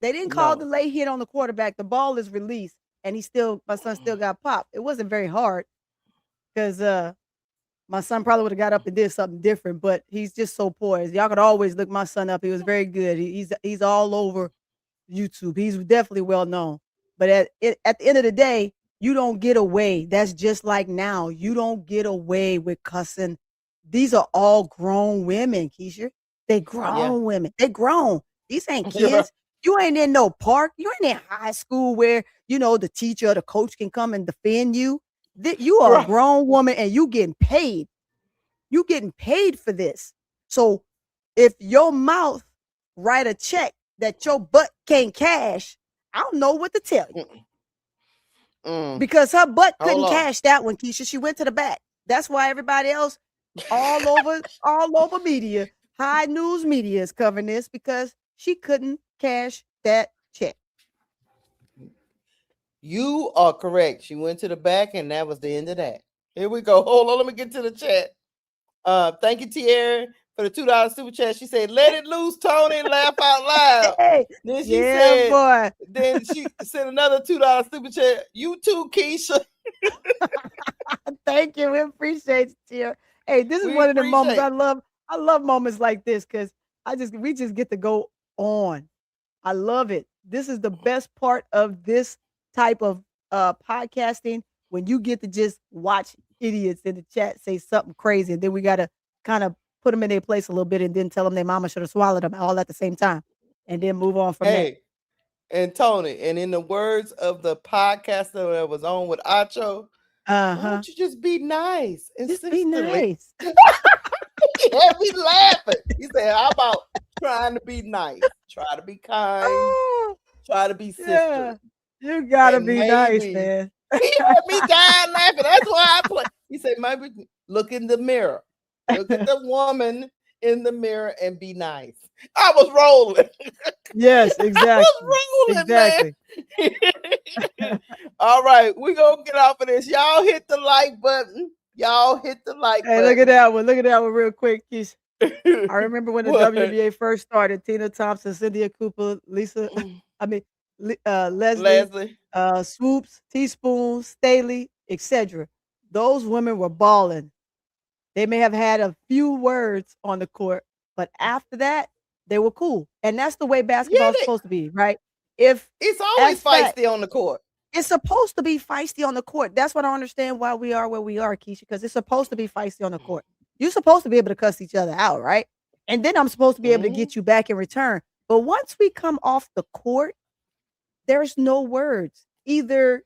They didn't call the late hit on the quarterback. The ball is released, and my son still got popped. It wasn't very hard because my son probably would have got up and did something different, but he's just so poised. Y'all could always look my son up. He was very good. He's all over YouTube. He's definitely well known. But at the end of the day, you don't get away. That's just like now. You don't get away with cussing. These are all grown women, Keysha. They grown women. They grown. These ain't kids. You ain't in no park. You ain't in high school where, the teacher or the coach can come and defend you. You are a grown woman and you getting paid. You getting paid for this. So if your mouth write a check that your butt can't cash, I don't know what to tell you. Because her butt couldn't cash that one, Keysha. She went to the back. That's why everybody else all over media, high news media is covering this because she couldn't cash that check. You are correct. She went to the back, and that was the end of that. Here we go. Hold on, let me get to the chat. Thank you, Tierra, for the $2 super chat. She said, "Let it loose, Tony, laugh out loud." Hey, then she said, boy. Then she sent another $2 super chat. You too, Keysha. Thank you. We appreciate it, Tierra. Hey, this is one of the moments I love. I love moments like this because we just get to go on. I love it. This is the best part of this type of podcasting when you get to just watch idiots in the chat say something crazy, and then we got to kind of put them in their place a little bit and then tell them their mama should have swallowed them all at the same time and then move on from there. And Tony, and in the words of the podcaster that was on with Acho, why don't you just be nice and just be nice? He had me laughing. He said, "How about trying to be nice? Try to be kind. Try to be sister. Yeah, you gotta be nice, man." He had me dying laughing. That's why I play. He said, "Maybe look in the mirror. Look at the woman in the mirror and be nice." I was rolling. Yes, exactly. I was rolling, man. All right, we're gonna get off of this. Y'all hit the like button. Hey, look at that one. Look at that one real quick, Keisha. I remember when the WNBA first started, Tina Thompson, Cynthia Cooper, Leslie, Swoops, Teaspoon, Staley, etc. Those women were balling. They may have had a few words on the court, but after that, they were cool. And that's the way basketball is supposed to be, right? It's always feisty on the court. It's supposed to be feisty on the court. That's what I understand why we are where we are, Keisha, because it's supposed to be feisty on the court. You're supposed to be able to cuss each other out, right? And then I'm supposed to be able to get you back in return. But once we come off the court, there's no words. Either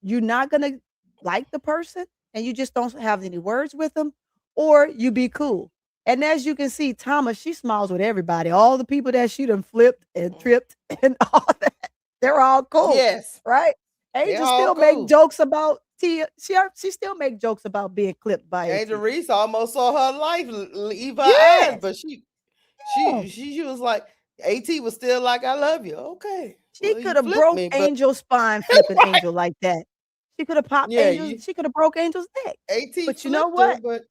you're not going to like the person and you just don't have any words with them, or you be cool. And as you can see, Thomas, she smiles with everybody. All the people that she done flipped and tripped and all that, they're all cool. Yes. Right? Angel still make jokes about Tia. She still make jokes about being clipped by Angel Reese. Almost saw her life leave her eyes, but she was like, AT was still like, "I love you." Okay. She could have broke Angel's spine flipping Angel like that. She could have popped Angel. She could have broke Angel's neck. But you know what?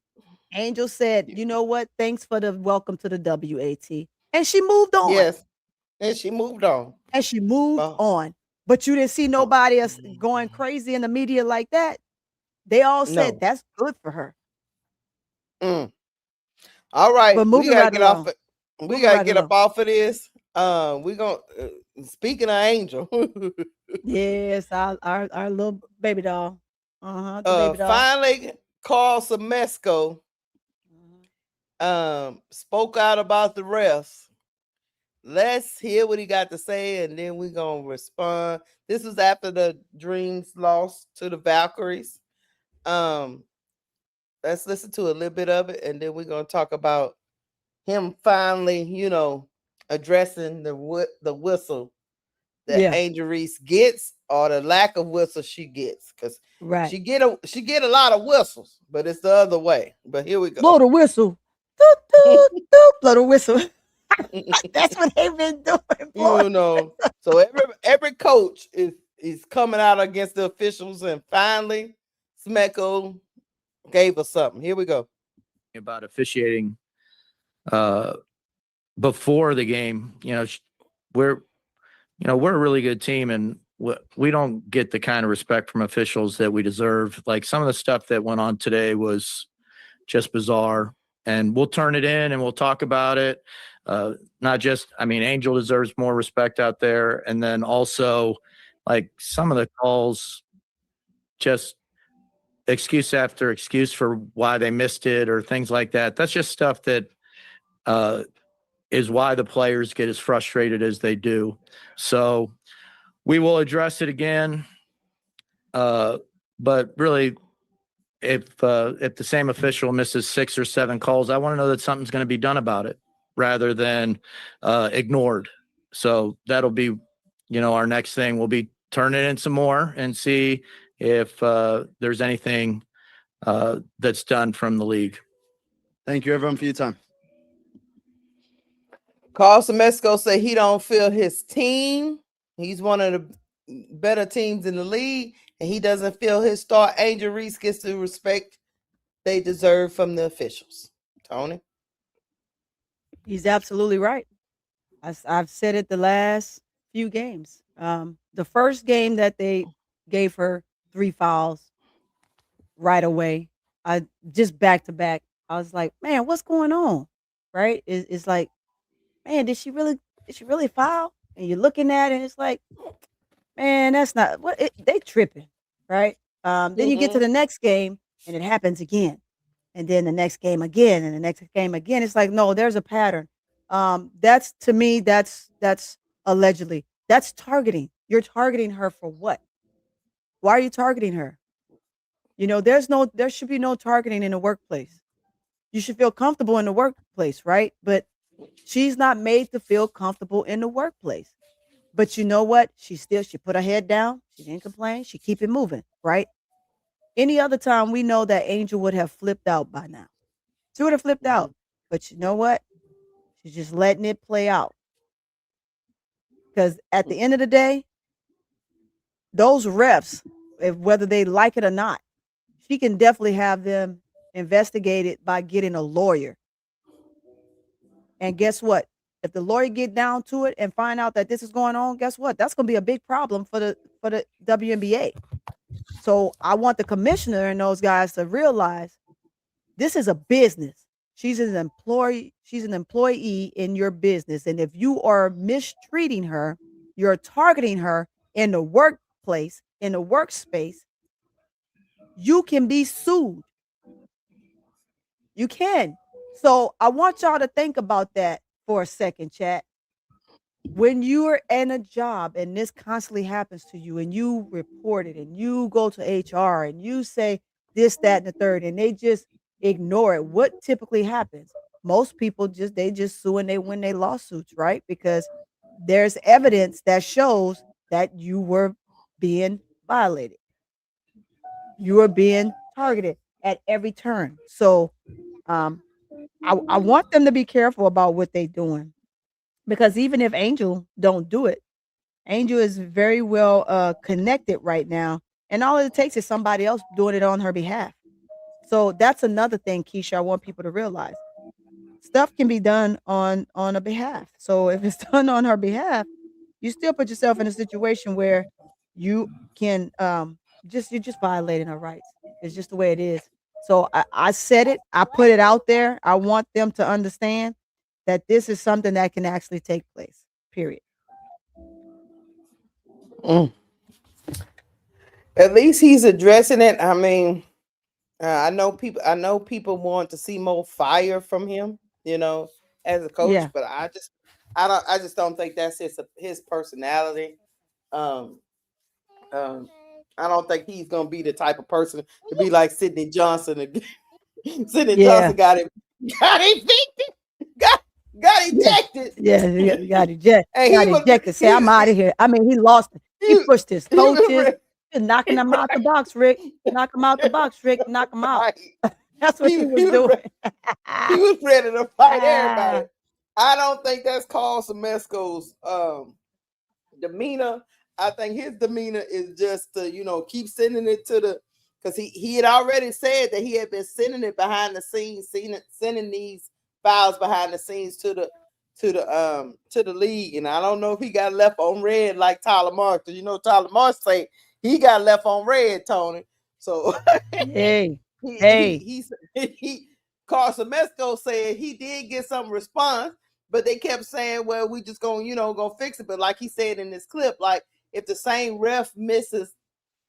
Angel said, "You know what? Thanks for the welcome to the WAT." And she moved on. Yes. And she moved on. On. But you didn't see nobody else going crazy in the media like that. They all said that's good for her. All right. But we gotta get off it. We gotta get up off of this. We're gonna speaking of Angel. Yes, our little baby doll. The baby doll. Finally, Carl Semesco spoke out about the refs. Let's hear what he got to say, and then we're gonna respond. This was after the Dreams lost to the Valkyries. Let's listen to a little bit of it, and then we're gonna talk about him finally, addressing the whistle that Angel Reese gets or the lack of whistles she gets, because Right. she get a lot of whistles, but it's the other way. But here we go. Blow the whistle. Doot, doot, doot. Blow the whistle. That's what they've been doing. Boy. You know, so every coach is coming out against the officials, and finally Smecko gave us something. Here we go. About officiating before the game. We're a really good team, and we don't get the kind of respect from officials that we deserve. Like, some of the stuff that went on today was just bizarre, and we'll turn it in and we'll talk about it. Not just, Angel deserves more respect out there. And then also, like, some of the calls, just excuse after excuse for why they missed it or things like that. That's just stuff that is why the players get as frustrated as they do. So we will address it again. But really, if the same official misses 6 or 7 calls, I want to know that something's going to be done about it rather than ignored. So that'll be, our next thing. We'll be turning in some more and see if there's anything that's done from the league. Thank you, everyone, for your time. Carl Semesco said he don't feel his team. He's one of the better teams in the league, and he doesn't feel his star Angel Reese gets the respect they deserve from the officials. Tony? He's absolutely right. I've said it the last few games. The first game that they gave her 3 fouls right away, I just back to back. I was like, man, what's going on? Right? It's like, man, did she really foul? And you're looking at it, and it's like, man, that's not what they tripping, right? Then you get to the next game, and it happens again, and then the next game again, and the next game again. It's like, no, there's a pattern. That's, to me, that's allegedly, that's targeting. You're targeting her for what? Why are you targeting her? There should be no targeting in the workplace. You should feel comfortable in the workplace, right? But she's not made to feel comfortable in the workplace. But you know what? She put her head down. She didn't complain. She keep it moving, right? Any other time, we know that Angel would have flipped out by now. She would have flipped out. But you know what? She's just letting it play out. Because at the end of the day, those refs, whether they like it or not, she can definitely have them investigated by getting a lawyer. And guess what? If the lawyer get down to it and find out that this is going on, guess what? That's going to be a big problem for the WNBA. So I want the commissioner and those guys to realize this is a business. She's an employee in your business. And if you are mistreating her, you're targeting her in the workplace, in the workspace, you can be sued. You can. So I want y'all to think about that for a second, chat. When you're in a job and this constantly happens to you and you report it and you go to HR and you say this, that, and the third, and they just ignore it, what typically happens? Most people just sue and they win their lawsuits, right? Because there's evidence that shows that you were being violated. You are being targeted at every turn. So I want them to be careful about what they're doing, because even if Angel don't do it, Angel is very well connected right now, and all it takes is somebody else doing it on her behalf. So that's another thing, Keysha, I want people to realize. Stuff can be done on a behalf. So if it's done on her behalf, you still put yourself in a situation where you can you're just violating her rights. It's just the way it is. So I said it, I put it out there. I want them to understand that this is something that can actually take place, period. At least he's addressing it. I mean, I know people want to see more fire from him, as a coach, Yeah. but I just don't think that's his personality. I don't think he's gonna be the type of person to be like Sidney Johnson. Sidney Johnson got evicted, got ejected. Yeah, he got ejected. And Got ejected. Say, I'm out of here. I mean, he lost He pushed his coaches, knocking them out the box, Rick. Knock them out the box, Rick. Knock them out. That's what he was doing. He was ready to fight everybody. I don't think that's Carl Semesco's demeanor. I think his demeanor is just to, keep sending it to the, because he had already said that he had been sending it behind the scenes, sending these files behind the scenes to the league. And I don't know if he got left on red like Tyler Marsh, because Tyler Marsh say he got left on red, Tony. So he Carl Semesco said he did get some response, but they kept saying, well, we just gonna fix it. But like he said in this clip, like if the same ref misses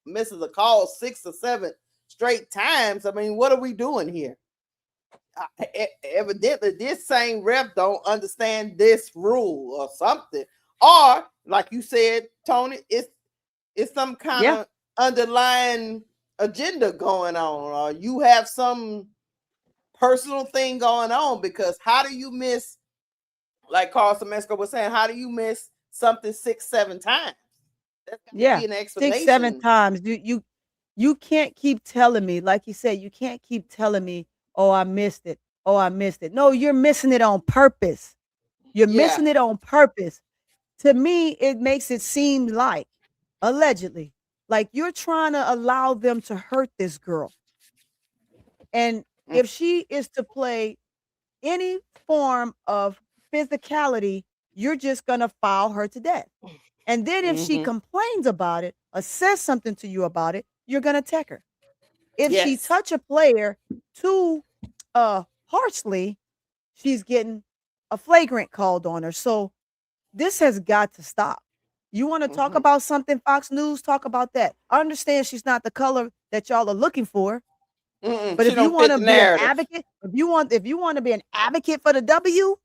a call 6 or 7 straight times, I mean, what are we doing here? Evidently, this same ref don't understand this rule or something, or like you said, Tony, it's some kind of underlying agenda going on, or you have some personal thing going on, because how do you miss, like Carl Semesco was saying, how do you miss something 6-7 times? That's gotta be an explanation. 6-7 times. You can't keep telling me, like you said, you can't keep telling me, oh, I missed it. Oh, I missed it. No, you're missing it on purpose. You're missing it on purpose. To me, it makes it seem like, allegedly, like you're trying to allow them to hurt this girl. And if she is to play any form of physicality, you're just going to foul her to death. And then if she complains about it or says something to you about it, you're going to tech her. If she touch a player too harshly, she's getting a flagrant called on her. So this has got to stop. You want to talk about something, Fox News, talk about that. I understand she's not the color that y'all are looking for. But if you want to be an advocate, if you want to be an advocate for the W,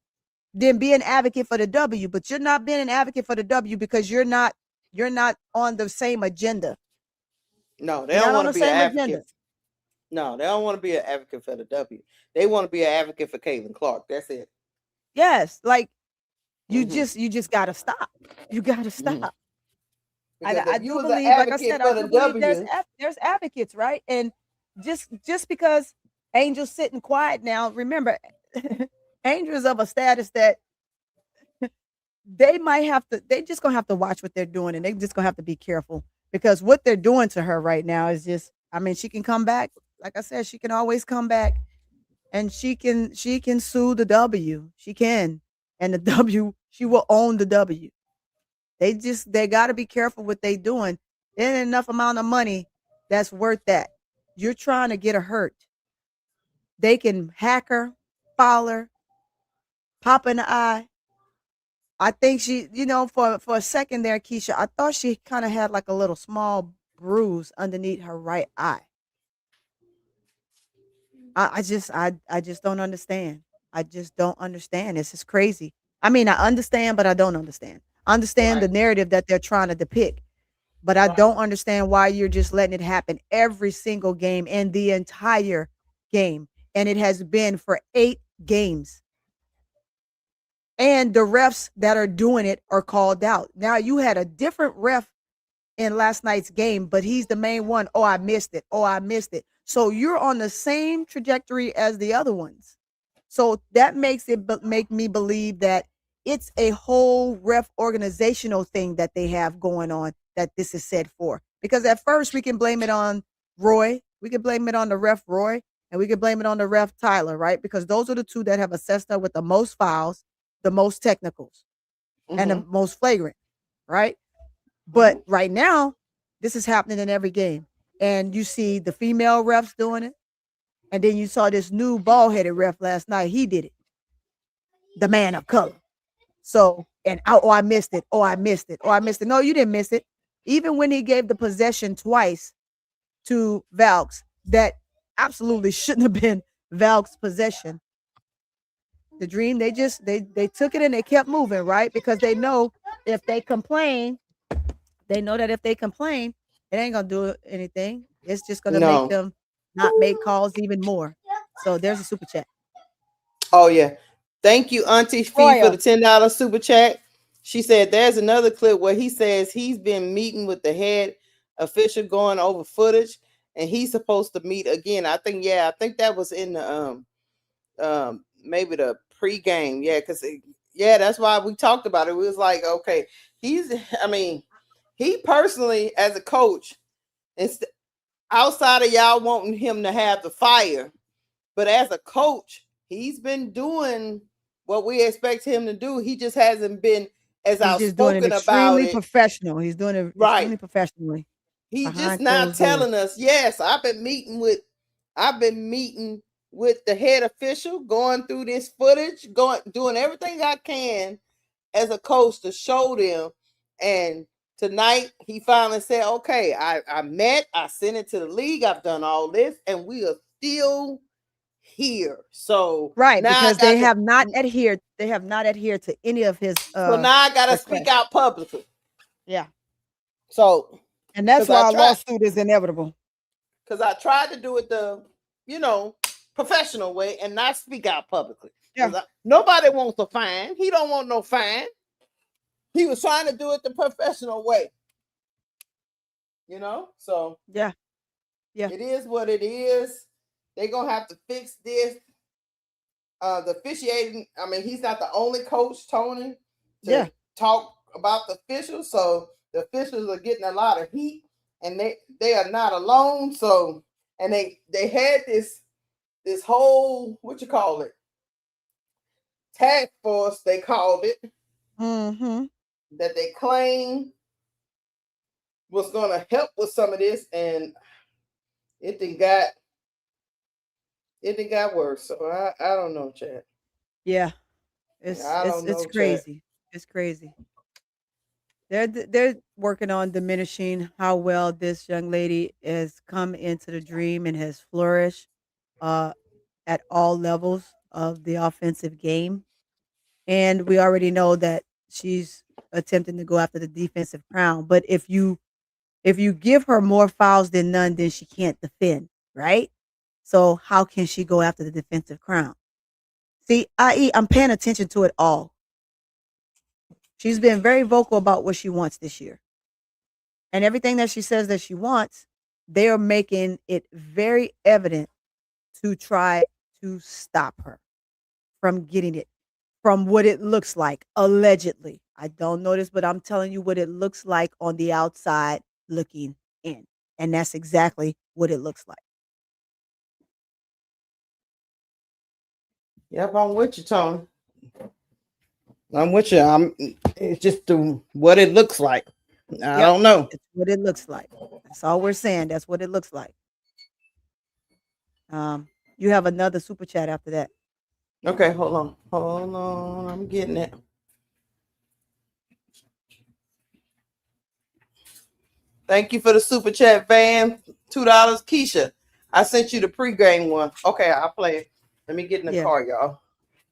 then be an advocate for the W. But you're not being an advocate for the W because you're not on the same agenda. No, they don't want to be an advocate. No, they don't want to be an advocate for the W. They want to be an advocate for Caitlin Clark. That's it. Yes, like you just gotta stop. You gotta stop. I do believe, like I said, I do believe there's advocates, right? And just because Angel's sitting quiet now, remember, Angel is of a status that they just gonna have to watch what they're doing, and they just gonna have to be careful, because what they're doing to her right now is just, I mean, she can come back. Like I said, she can always come back, and she can sue the W. She can, and the W, she will own the W. They got to be careful what they doing. There ain't enough amount of money that's worth that. You're trying to get her hurt. They can hack her, foul her, pop in the eye. I think she, for a second there, Keysha, I thought she kind of had like a little small bruise underneath her right eye. I just don't understand. I just don't understand. This is crazy. I mean, I understand, but I don't understand. I understand the narrative that they're trying to depict, but I don't understand why you're just letting it happen every single game and the entire game. And it has been for 8 games. And the refs that are doing it are called out. Now, you had a different ref in last night's game, but he's the main one. Oh, I missed it. Oh, I missed it. So you're on the same trajectory as the other ones. So that makes me believe that it's a whole ref organizational thing that they have going on, that this is said for. Because at first we can blame it on Roy. We can blame it on the ref Roy, and we can blame it on the ref Tyler, right? Because those are the two that have assessed her with the most fouls, the most technicals, and the most flagrant, right? But right now, this is happening in every game. And you see the female refs doing it. And then you saw this new bald-headed ref last night. He did it. The man of color. So, and oh, I missed it. Oh, I missed it. Oh, I missed it. No, you didn't miss it. Even when he gave the possession twice to Valks, that absolutely shouldn't have been Valks' possession. The Dream, they took it and they kept moving, right? Because they know if they complain, it ain't gonna do anything. It's just gonna make them not make calls even more. So there's a super chat. Oh yeah, thank you, Auntie Fee, for the $10 super chat. She said there's another clip where he says he's been meeting with the head official going over footage, and he's supposed to meet again. I think that was in the maybe the pregame. Yeah, because that's why we talked about it. We was like, okay, he personally as a coach, it's outside of y'all wanting him to have the fire, but as a coach, he's been doing what we expect him to do. He just hasn't been as outspoken about it. Professional. He's doing it extremely professionally. He's just not telling us, yes, I've been meeting with the head official, going through this footage, doing everything I can as a coach to show them. And tonight he finally said, okay, I sent it to the league, I've done all this, and we are still here. So because they have not adhered to any of his so now I gotta speak out publicly. Yeah. So and that's why a lawsuit is inevitable. Because I tried to do it the professional way and not speak out publicly. Yeah. Nobody wants a fine. He don't want no fine. He was trying to do it the professional way. So yeah. It is what it is. They're gonna have to fix this. The officiating, he's not the only coach, Tony, to talk about the officials. So the officials are getting a lot of heat, and they are not alone. So, and they had this whole, task force, they called it, that they claim was going to help with some of this, and it didn't got worse. So I don't know, Chad. Yeah, it's crazy. Chad. It's crazy. They're working on diminishing how well this young lady has come into the dream and has flourished at all levels of the offensive game. And we already know that she's attempting to go after the defensive crown. But if you give her more fouls than none, then she can't defend, right? So how can she go after the defensive crown? See, I'm paying attention to it all. She's been very vocal about what she wants this year. And everything that she says that she wants, they are making it very evident to try to stop her from getting it, from what it looks like, allegedly. I don't know this, but I'm telling you what it looks like on the outside looking in. And that's exactly what it looks like. Yep, I'm with you, Tony. I'm with you. It's just what it looks like. I don't know. It's what it looks like. That's all we're saying. That's what it looks like. You have another super chat after that. Okay, hold on. I'm getting it. Thank you for the super chat, Van. $2, Keysha. I sent you the pregame one. Okay, I'll play it. Let me get in the car, y'all.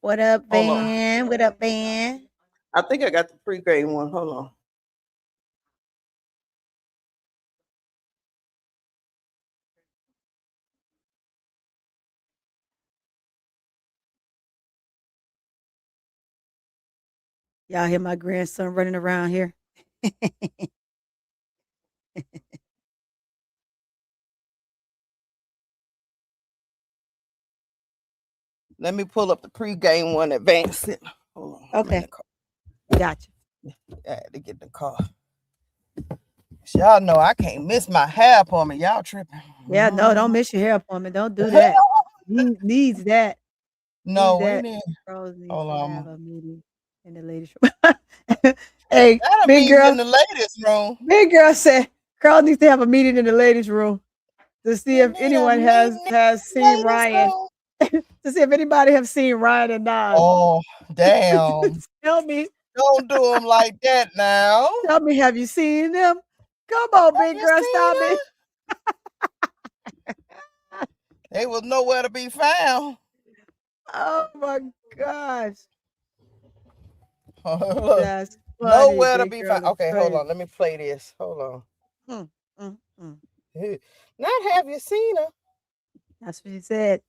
What up, Van? What up, Van? I think I got the pregame one. Hold on. Y'all hear my grandson running around here? Let me pull up the pregame one, advance it. Hold on. Okay. Gotcha. I had to get in the car. Y'all know I can't miss my hair appointment. Y'all tripping. Yeah, no, don't miss your hair appointment. Don't do that. Needs that. No, we need. Girls need Hold to on. have a meeting in the ladies' room. Hey, big girl in the ladies' room. Big girl said, "Girl needs to have a meeting in the ladies' room to see if anyone has seen Ryan." To see if anybody have seen Ryan and Nas. Oh, damn. Tell me. Don't do them like that now. Tell me, have you seen them? Come on, big girl, stop it. They was nowhere to be found. Oh my gosh. Look, that's funny, nowhere to big be girl, found. that's Okay, crazy. hold on. Let me play this. Hold on. Mm. Not have you seen her? That's what she said.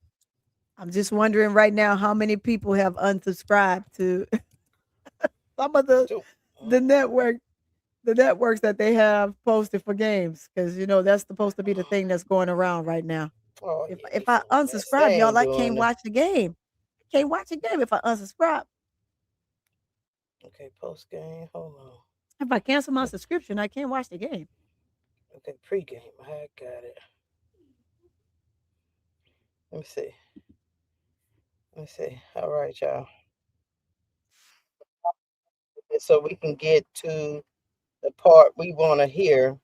I'm just wondering right now how many people have unsubscribed to some of the the networks that they have posted for games, because that's supposed to be the thing that's going around right now. Oh, If I unsubscribe, y'all, I can't watch the game. I can't watch the game if I unsubscribe. Okay, post game. Hold on. If I cancel my subscription, I can't watch the game. Okay, pregame. I got it. Let me see. All right, y'all. So we can get to the part we want to hear.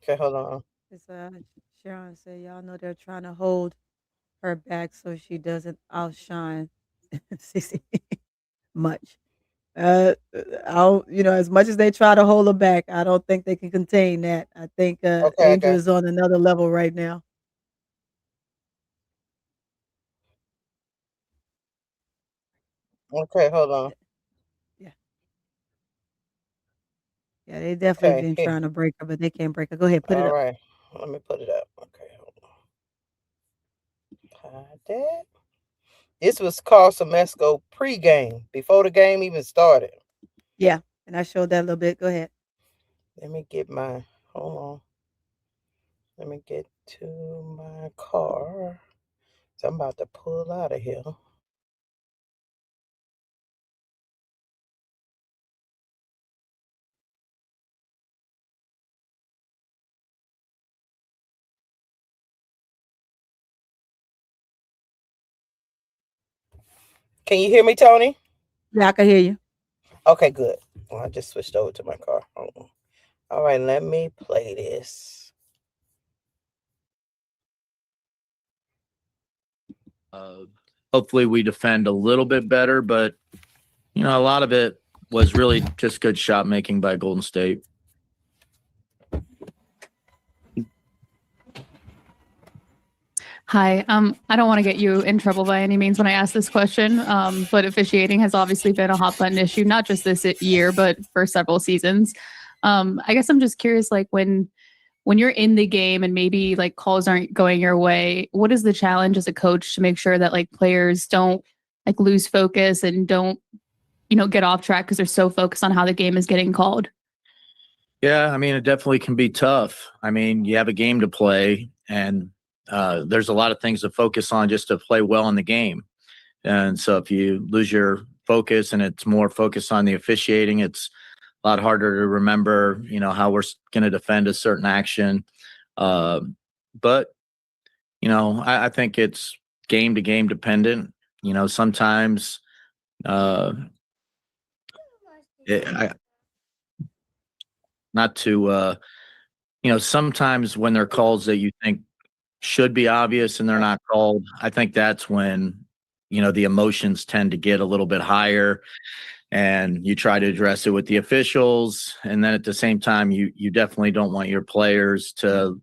Okay, hold on. It's Sharon said, y'all know they're trying to hold her back so she doesn't outshine Cece much. As much as they try to hold her back, I don't think they can contain that. I think Angel is on another level right now. Okay, hold on. Yeah, they definitely been trying to break her, but they can't break her. Go ahead, put it up. All right, let me put it up. Okay, hold on. Hide that. This was Carlsomesco pregame before the game even started. Yeah, and I showed that a little bit. Go ahead. Let me get my, hold on. Let me get to my car. So I'm about to pull out of here. Can you hear me, Tony? Yeah, I can hear you. Okay, good. Well, I just switched over to my car. All right, let me play this. Hopefully we defend a little bit better, but a lot of it was really just good shot making by Golden State. Hi. I don't want to get you in trouble by any means when I ask this question, but officiating has obviously been a hot button issue, not just this year, but for several seasons. I guess I'm just curious, like when you're in the game and maybe like calls aren't going your way, what is the challenge as a coach to make sure that like players don't like lose focus and don't, get off track because they're so focused on how the game is getting called? Yeah, I mean, it definitely can be tough. I mean, you have a game to play, and there's a lot of things to focus on just to play well in the game. And so if you lose your focus and it's more focused on the officiating, it's a lot harder to remember, how we're going to defend a certain action. But, I think it's game to game dependent. Sometimes sometimes when there are calls that you think should be obvious and they're not called, I think that's when, the emotions tend to get a little bit higher and you try to address it with the officials. And then at the same time, you definitely don't want your players to,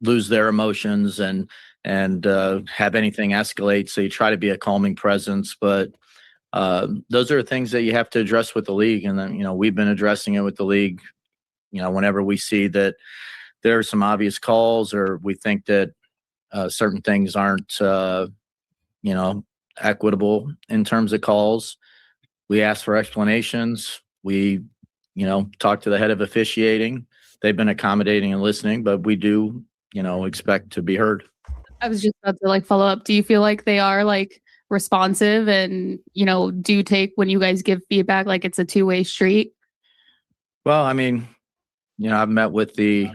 lose their emotions and have anything escalate. So you try to be a calming presence, but those are things that you have to address with the league. And then, we've been addressing it with the league, whenever we see that there are some obvious calls or we think that certain things aren't, equitable in terms of calls. We ask for explanations. We, talk to the head of officiating. They've been accommodating and listening, but we do, expect to be heard. I was just about to like follow up. Do you feel like they are like responsive and, do you take when you guys give feedback, like it's a two-way street? Well, I mean, I've met with the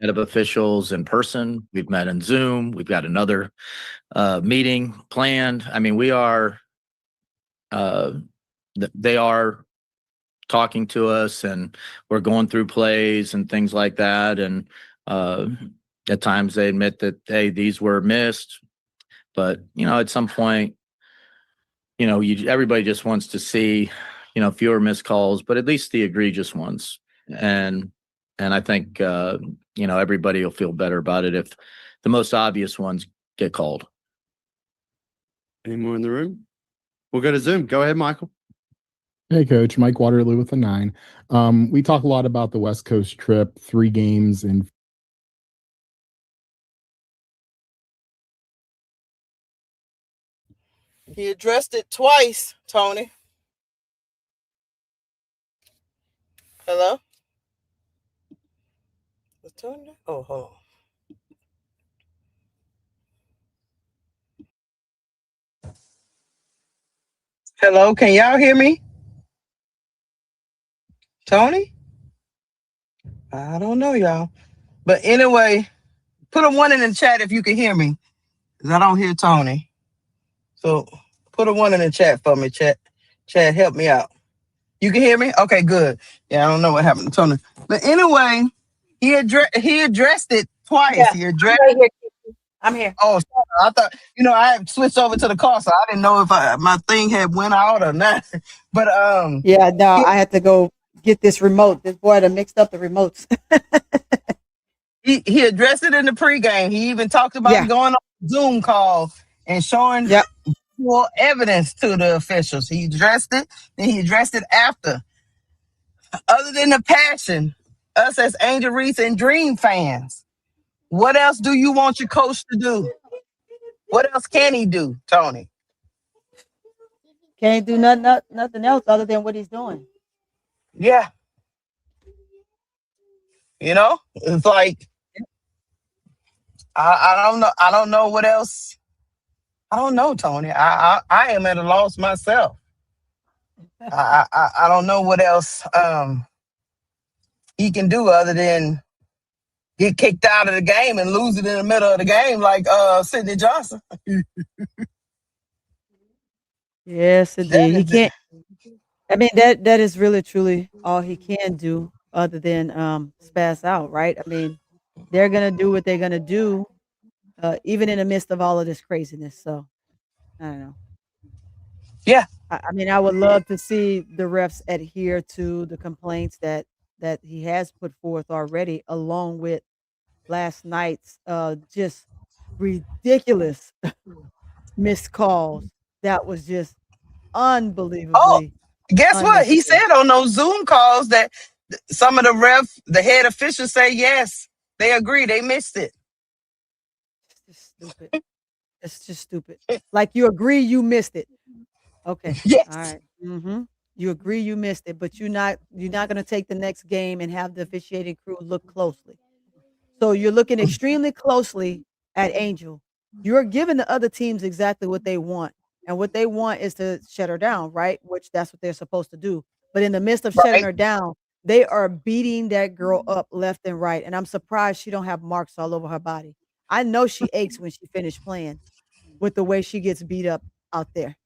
head of officials in person. We've met in Zoom. We've got another meeting planned. I mean, we are, they are talking to us and we're going through plays and things like that. And at times they admit that, hey, these were missed. But, at some point, everybody just wants to see, fewer missed calls, but at least the egregious ones. And I think, everybody will feel better about it if the most obvious ones get called. Any more in the room? We'll go to Zoom. Go ahead, Michael. Hey, Coach. Mike Waterloo with a 9. We talk a lot about the West Coast trip, 3 games in He addressed it twice, Tony. Hello? Is Tony there? Oh, hold on. Hello, can y'all hear me? Tony? I don't know, y'all. But anyway, put a 1 in the chat if you can hear me, because I don't hear Tony. So put a 1 in the chat for me, chat. Chat, help me out. You can hear me? Okay, good. Yeah, I don't know what happened to Tony. But anyway, he addressed it twice. Yeah, He addressed I'm right here. I'm here. Oh, I thought, I had switched over to the car, so I didn't know if my thing had went out or not. But yeah, no, I had to go get this remote. This boy done mixed up the remotes. he addressed it in the pregame. He even talked about going on Zoom call and showing full evidence to the officials. He addressed it, then he addressed it after. Other than the passion, us as Angel Reese and Dream fans, what else do you want your coach to do? What else can he do, Tony? Can't do nothing else other than what he's doing. Yeah. It's like I don't know. I don't know what else. I don't know, Tony. I am at a loss myself. I don't know what else he can do other than get kicked out of the game and lose it in the middle of the game like Sidney Johnson. Yes, indeed. He can't. I mean, that is really truly all he can do other than spaz out, right? I mean, they're gonna do what they're gonna do, even in the midst of all of this craziness. So I don't know. Yeah. I mean, I would love to see the refs adhere to the complaints that he has put forth already, along with last night's just ridiculous missed calls. That was just unbelievably. Guess what? He said on those Zoom calls that some of the head officials say yes, they agree, they missed it. It's just stupid. It's just stupid. Like, you agree you missed it. Okay. Yes. All right. Mm-hmm. You agree you missed it, but you're not going to take the next game and have the officiating crew look closely. So you're looking extremely closely at Angel. You're giving the other teams exactly what they want. And what they want is to shut her down, right? Which that's what they're supposed to do. But in the midst of shutting her down, they are beating that girl up left and right. And I'm surprised she don't have marks all over her body. I know she aches when she finished playing with the way she gets beat up out there.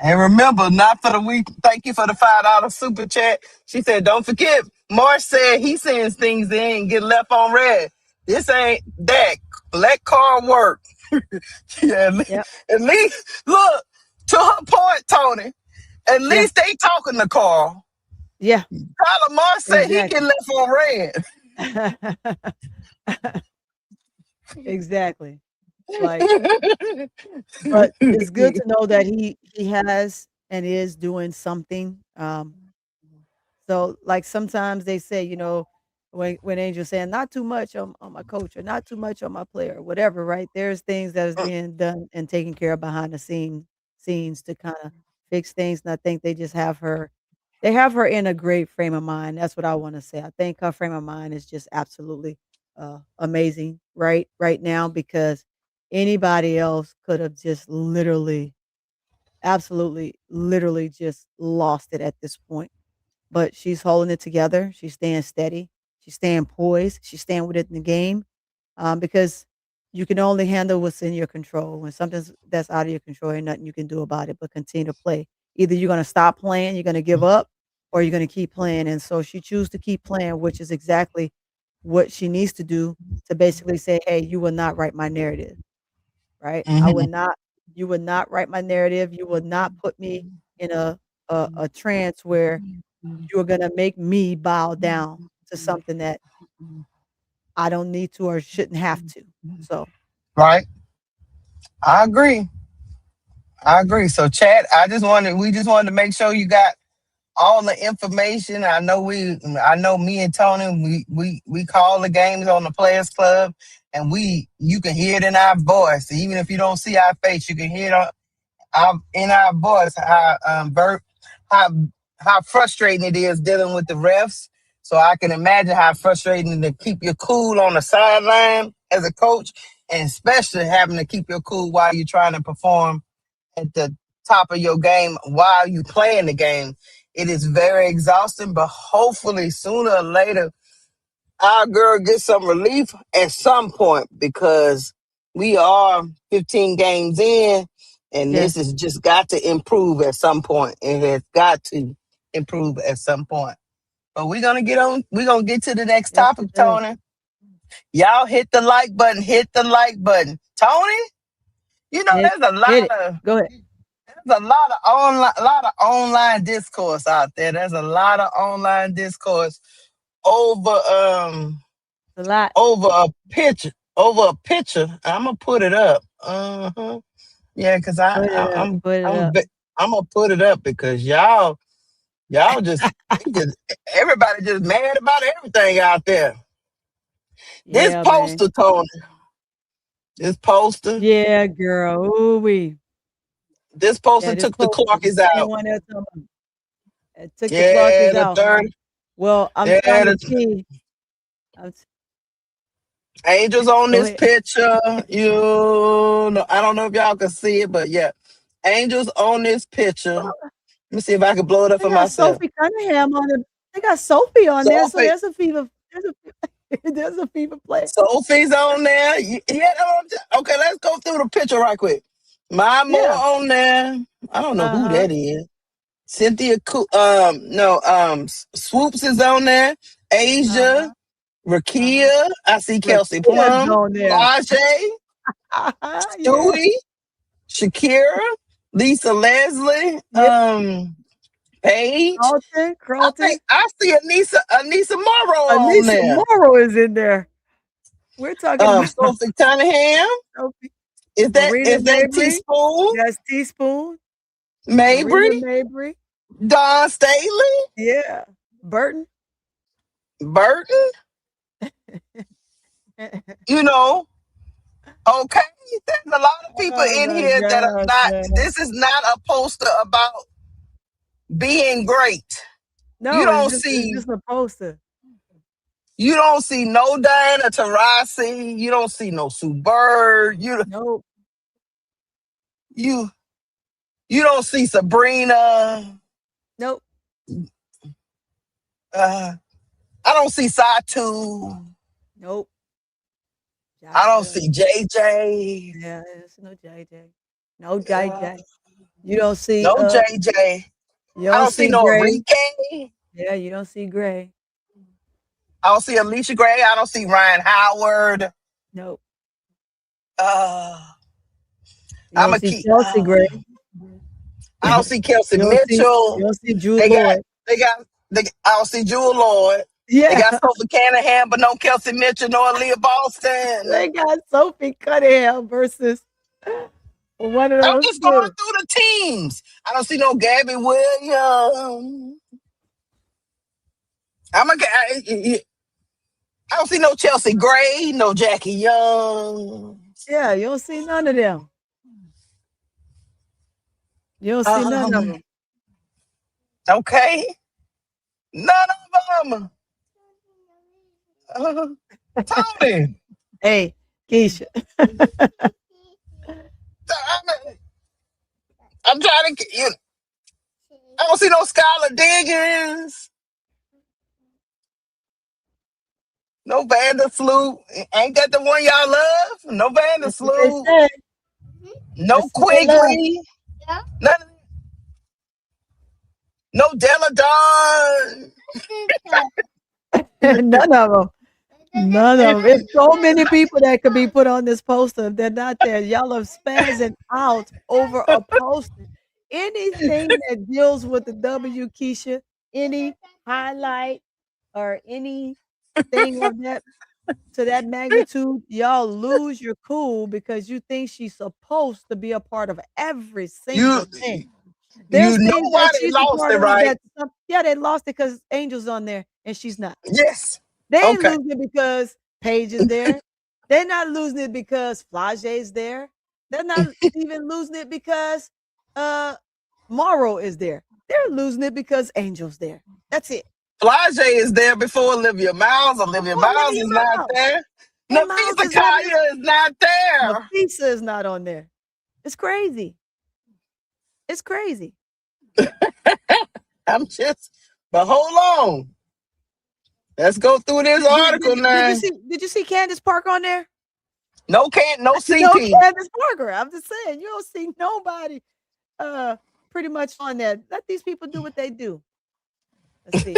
And remember, not for the week. Thank you for the $5 super chat. She said, don't forget, Marsh said he sends things in and get left on red. This ain't that. Let Carl work. At least, look, to her point, Tony, at least they talking to Carl. Yeah. Tyler Marsh said he get left on red. Exactly. Like, but it's good to know that he has and is doing something. So like sometimes they say, when Angel's saying not too much on my coach or not too much on my player or whatever, right? There's things that is being done and taken care of behind the scenes to kind of fix things. And I think they just have her in a great frame of mind. That's what I want to say. I think her frame of mind is just absolutely amazing right now, because anybody else could have just literally just lost it at this point. But she's holding it together. She's staying steady. She's staying poised. She's staying with it in the game, because you can only handle what's in your control. When something's that's out of your control, ain't nothing you can do about it but continue to play. Either you're going to stop playing, you're going to give up, or you're going to keep playing. And so she chose to keep playing, which is exactly what she needs to do to basically say, hey, you will not write my narrative, right? You would not write my narrative. You would not put me in a trance where you're going to make me bow down to something that I don't need to or shouldn't have to. So, right. I agree. So Chad, we just wanted to make sure you got all the information. I know me and Tony, we call the games on the Players Club, and you can hear it in our voice. Even if you don't see our face, you can hear it in our voice how frustrating it is dealing with the refs. So I can imagine how frustrating to keep your cool on the sideline as a coach, and especially having to keep your cool while you're trying to perform at the top of your game while you playing the game. It is very exhausting, but hopefully sooner or later our girl gets some relief at some point, because we are 15 games in, and this has just got to improve at some point. It has got to improve at some point. But we're gonna get to the next topic, Tony. Y'all hit the like button. Tony, you know there's a lot of There's a lot of online discourse out there. There's a lot of online discourse over over a picture. I'm gonna put it up. Yeah, because I'm gonna put it up because y'all just everybody just mad about everything out there. This poster, man. Tony. This poster. Yeah, girl. Ooh-wee. This poster took the Clarkies out. It took the Clarkies out. Third. Well, I'm trying to see. Angel's on this picture. You know, I don't know if y'all can see it, but yeah. Angel's on this picture. Let me see if I can blow it up for myself. Sophie Cunningham on it. They got Sophie on there, so there's a fever. There's a fever player. Sophie's on there. Yeah. Okay, let's go through the picture right quick. My more on there. I don't know who that is. Cynthia. Swoops is on there. Asia. Rakia. I see Kelsey Plum. Lajay. Stewie. Shakira. Lisa Leslie. Paige. Carlton. I see Anissa Morrow on there. Anissa Morrow is in there. We're talking about Sophie Cunningham. Is that Teaspoon? That's Teaspoon. Mabry. Don Staley. Yeah. Burton. You know. Okay. There's a lot of people in here that are not. This is not a poster about being great. No, you don't it's see just a poster. You don't see no Diana Taurasi. You don't see no Sue Bird. You don't see Sabrina. Nope. I don't see Satu. Nope. I don't see JJ. Yeah, there's no JJ. No JJ. You don't see no JJ. I don't see no Enrique. Yeah, you don't see Gray. I don't see Alicia Gray. I don't see Ryan Howard. Nope. I'm gonna see Kelsey Gray. I don't see Kelsey Mitchell. You don't see Jewel Lloyd. I don't see Jewel Lloyd. Yeah. They got Sophie Cunningham, but no Kelsey Mitchell, no Aaliyah Boston. They got Sophie Cunningham versus one of those. I'm just going through the teams. I don't see no Gabby Williams. I don't see no Chelsea Gray, no Jackie Young. Yeah, you don't see none of them. You don't see none of them. Okay. None of them. Tony. Hey, Keysha. I'm trying to I don't see no Skylar Diggins. No Vandersloot. Ain't that the one y'all love? No Vandersloot. No Quigley. No Della Dawn. None of them. None of them. It's so many people that could be put on this poster. If they're not there, y'all are spazzing out over a poster. Anything that deals with the W, Keysha, any highlight or anything of that to that magnitude, y'all lose your cool because you think she's supposed to be a part of every single thing. You know why they lost it, right? They lost it because Angel's on there and she's not. Yes. They ain't losing it because Paige is there. They're not losing it because Flage's there. They're not even losing it because Morrow is there. They're losing it because Angel's there. That's it. Flage is there before Olivia Miles. Olivia Miles is not there. Nafisa Kaya is not there. Nafisa is not on there. It's crazy. It's crazy. But hold on. Let's go through this article now. Did you see Candace Parker on there? No CT. No Candace Parker. I'm just saying, you don't see nobody pretty much on there. Let these people do what they do. Let's see.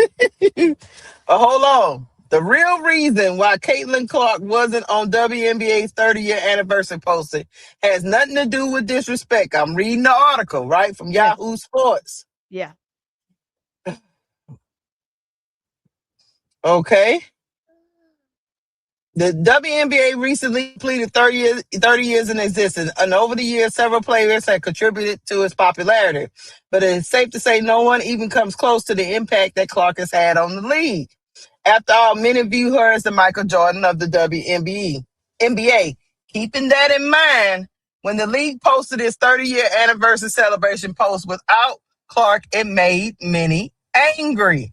Hold on. The real reason why Caitlin Clark wasn't on WNBA's 30-year anniversary posting has nothing to do with disrespect. I'm reading the article, right, from Yahoo Sports. Yeah. Okay. The WNBA recently completed 30 years in existence, and over the years, several players have contributed to its popularity. But it's safe to say no one even comes close to the impact that Clark has had on the league. After all, many view her as the Michael Jordan of the WNBA. Keeping that in mind, when the league posted its 30-year anniversary celebration post without Clark, it made many angry.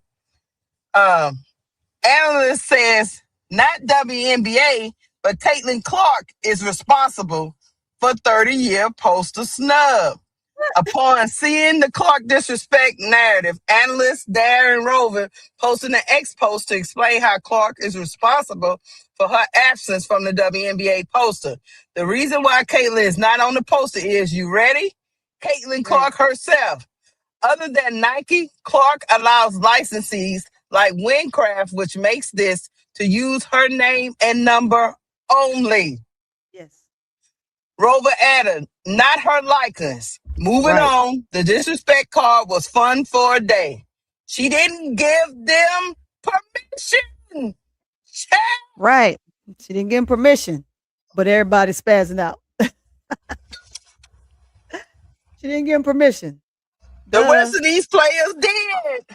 Analyst says not WNBA, but Caitlin Clark is responsible for 30-year poster snub. Upon seeing the Clark disrespect narrative, analyst Darren Rover posted an X post to explain how Clark is responsible for her absence from the WNBA poster. The reason why Caitlin is not on the poster is, you ready? Caitlin Clark herself. Other than Nike, Clark allows licensees like Windcraft, which makes this, to use her name and number only. Yes. Rover added, not her likeness. Moving on, the disrespect card was fun for a day. She didn't give them permission. Right. She didn't give him permission, but everybody's spazzing out. She didn't give him permission. The rest of these players did.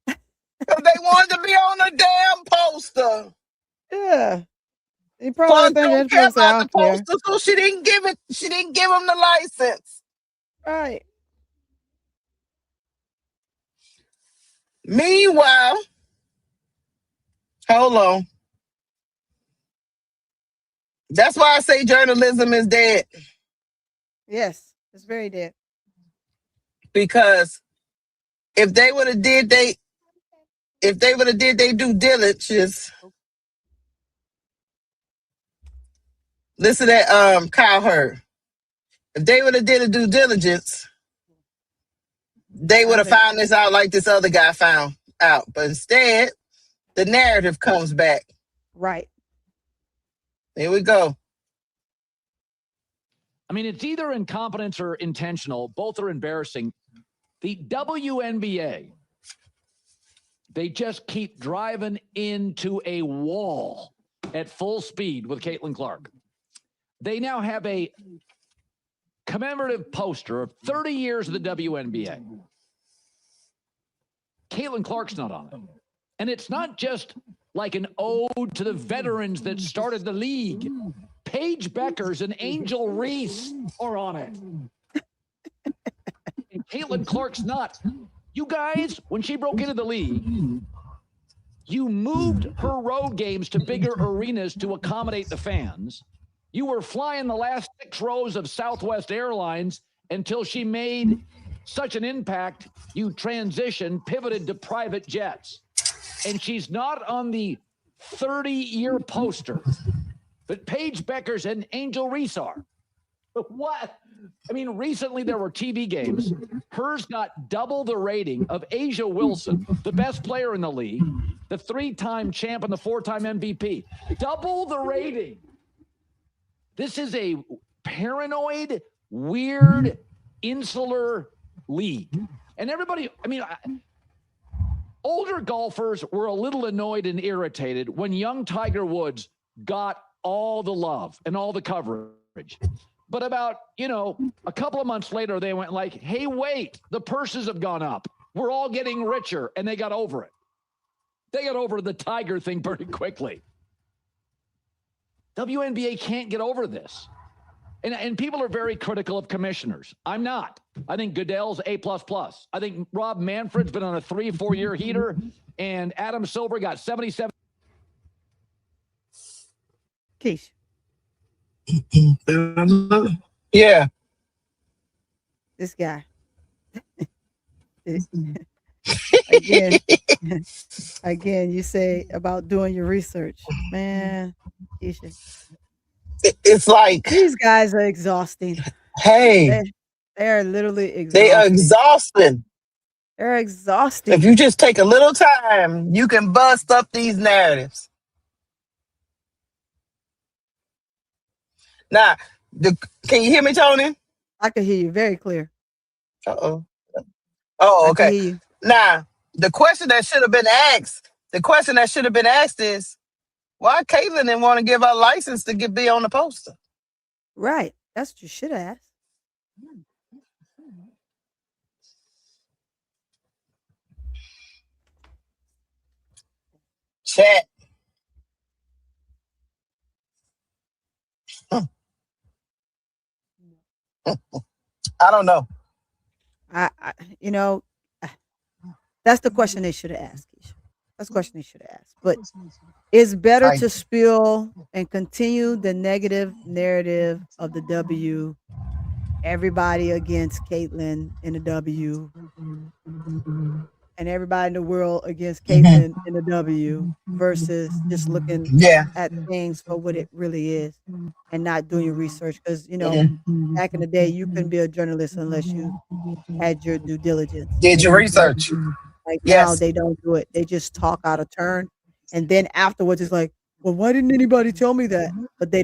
Because they wanted to be on the damn poster. Yeah. He probably don't care about the poster, so she didn't give it. She didn't give him the license. Right. Meanwhile, hold on. That's why I say journalism is dead. Yes, it's very dead. Because if they would have did their due diligence, listen to Kyle Hurd. If they would have did a due diligence, they would have found this out like this other guy found out. But instead, the narrative comes back. Right. Here we go. I mean, it's either incompetence or intentional. Both are embarrassing. The WNBA, they just keep driving into a wall at full speed with Caitlin Clark. They now have a commemorative poster of 30 years of the WNBA. Caitlin Clark's not on it. And it's not just like an ode to the veterans that started the league. Paige Beckers and Angel Reese are on it. And Caitlin Clark's not. You guys, when she broke into the league, you moved her road games to bigger arenas to accommodate the fans. You were flying the last 6 rows of Southwest Airlines until she made such an impact, you transitioned, pivoted to private jets. And she's not on the 30-year poster. But Paige Beckers and Angel Reese are. What? I mean, recently there were TV games. Hers got double the rating of Asia Wilson, the best player in the league, the 3-time champ and the 4-time MVP. Double the rating. This is a paranoid, weird, insular league. And everybody, I mean, older golfers were a little annoyed and irritated when young Tiger Woods got all the love and all the coverage. But about, a couple of months later, they went like, hey, wait, the purses have gone up. We're all getting richer. And they got over it. They got over the Tiger thing pretty quickly. WNBA can't get over this. And people are very critical of commissioners. I'm not. I think Goodell's A++. I think Rob Manfred's been on a 3-4 year heater, and Adam Silver got 77. Keysha. Yeah. This guy. Again, you say about doing your research. Man, Keysha. It's like these guys are exhausting. Hey. They are literally exhausting. They are exhausting. They're exhausting. If you just take a little time, you can bust up these narratives. Now, can you hear me, Tony? I can hear you very clear. Uh-oh. Oh, okay. Now, the question that should have been asked is, why Caitlyn didn't want to give her license to be on the poster? Right. That's what you should have asked. Chat. I don't know. That's the question they should have asked. That's the question they should have asked. But it's better to spill and continue the negative narrative of the W. Everybody against Caitlyn in the W. And everybody in the world against Caitlyn in the W versus just looking at things for what it really is and not doing your research. Because, back in the day, you couldn't be a journalist unless you had your due diligence. Did your research. Like now they don't do it. They just talk out of turn. And then afterwards it's like, well, why didn't anybody tell me that? But they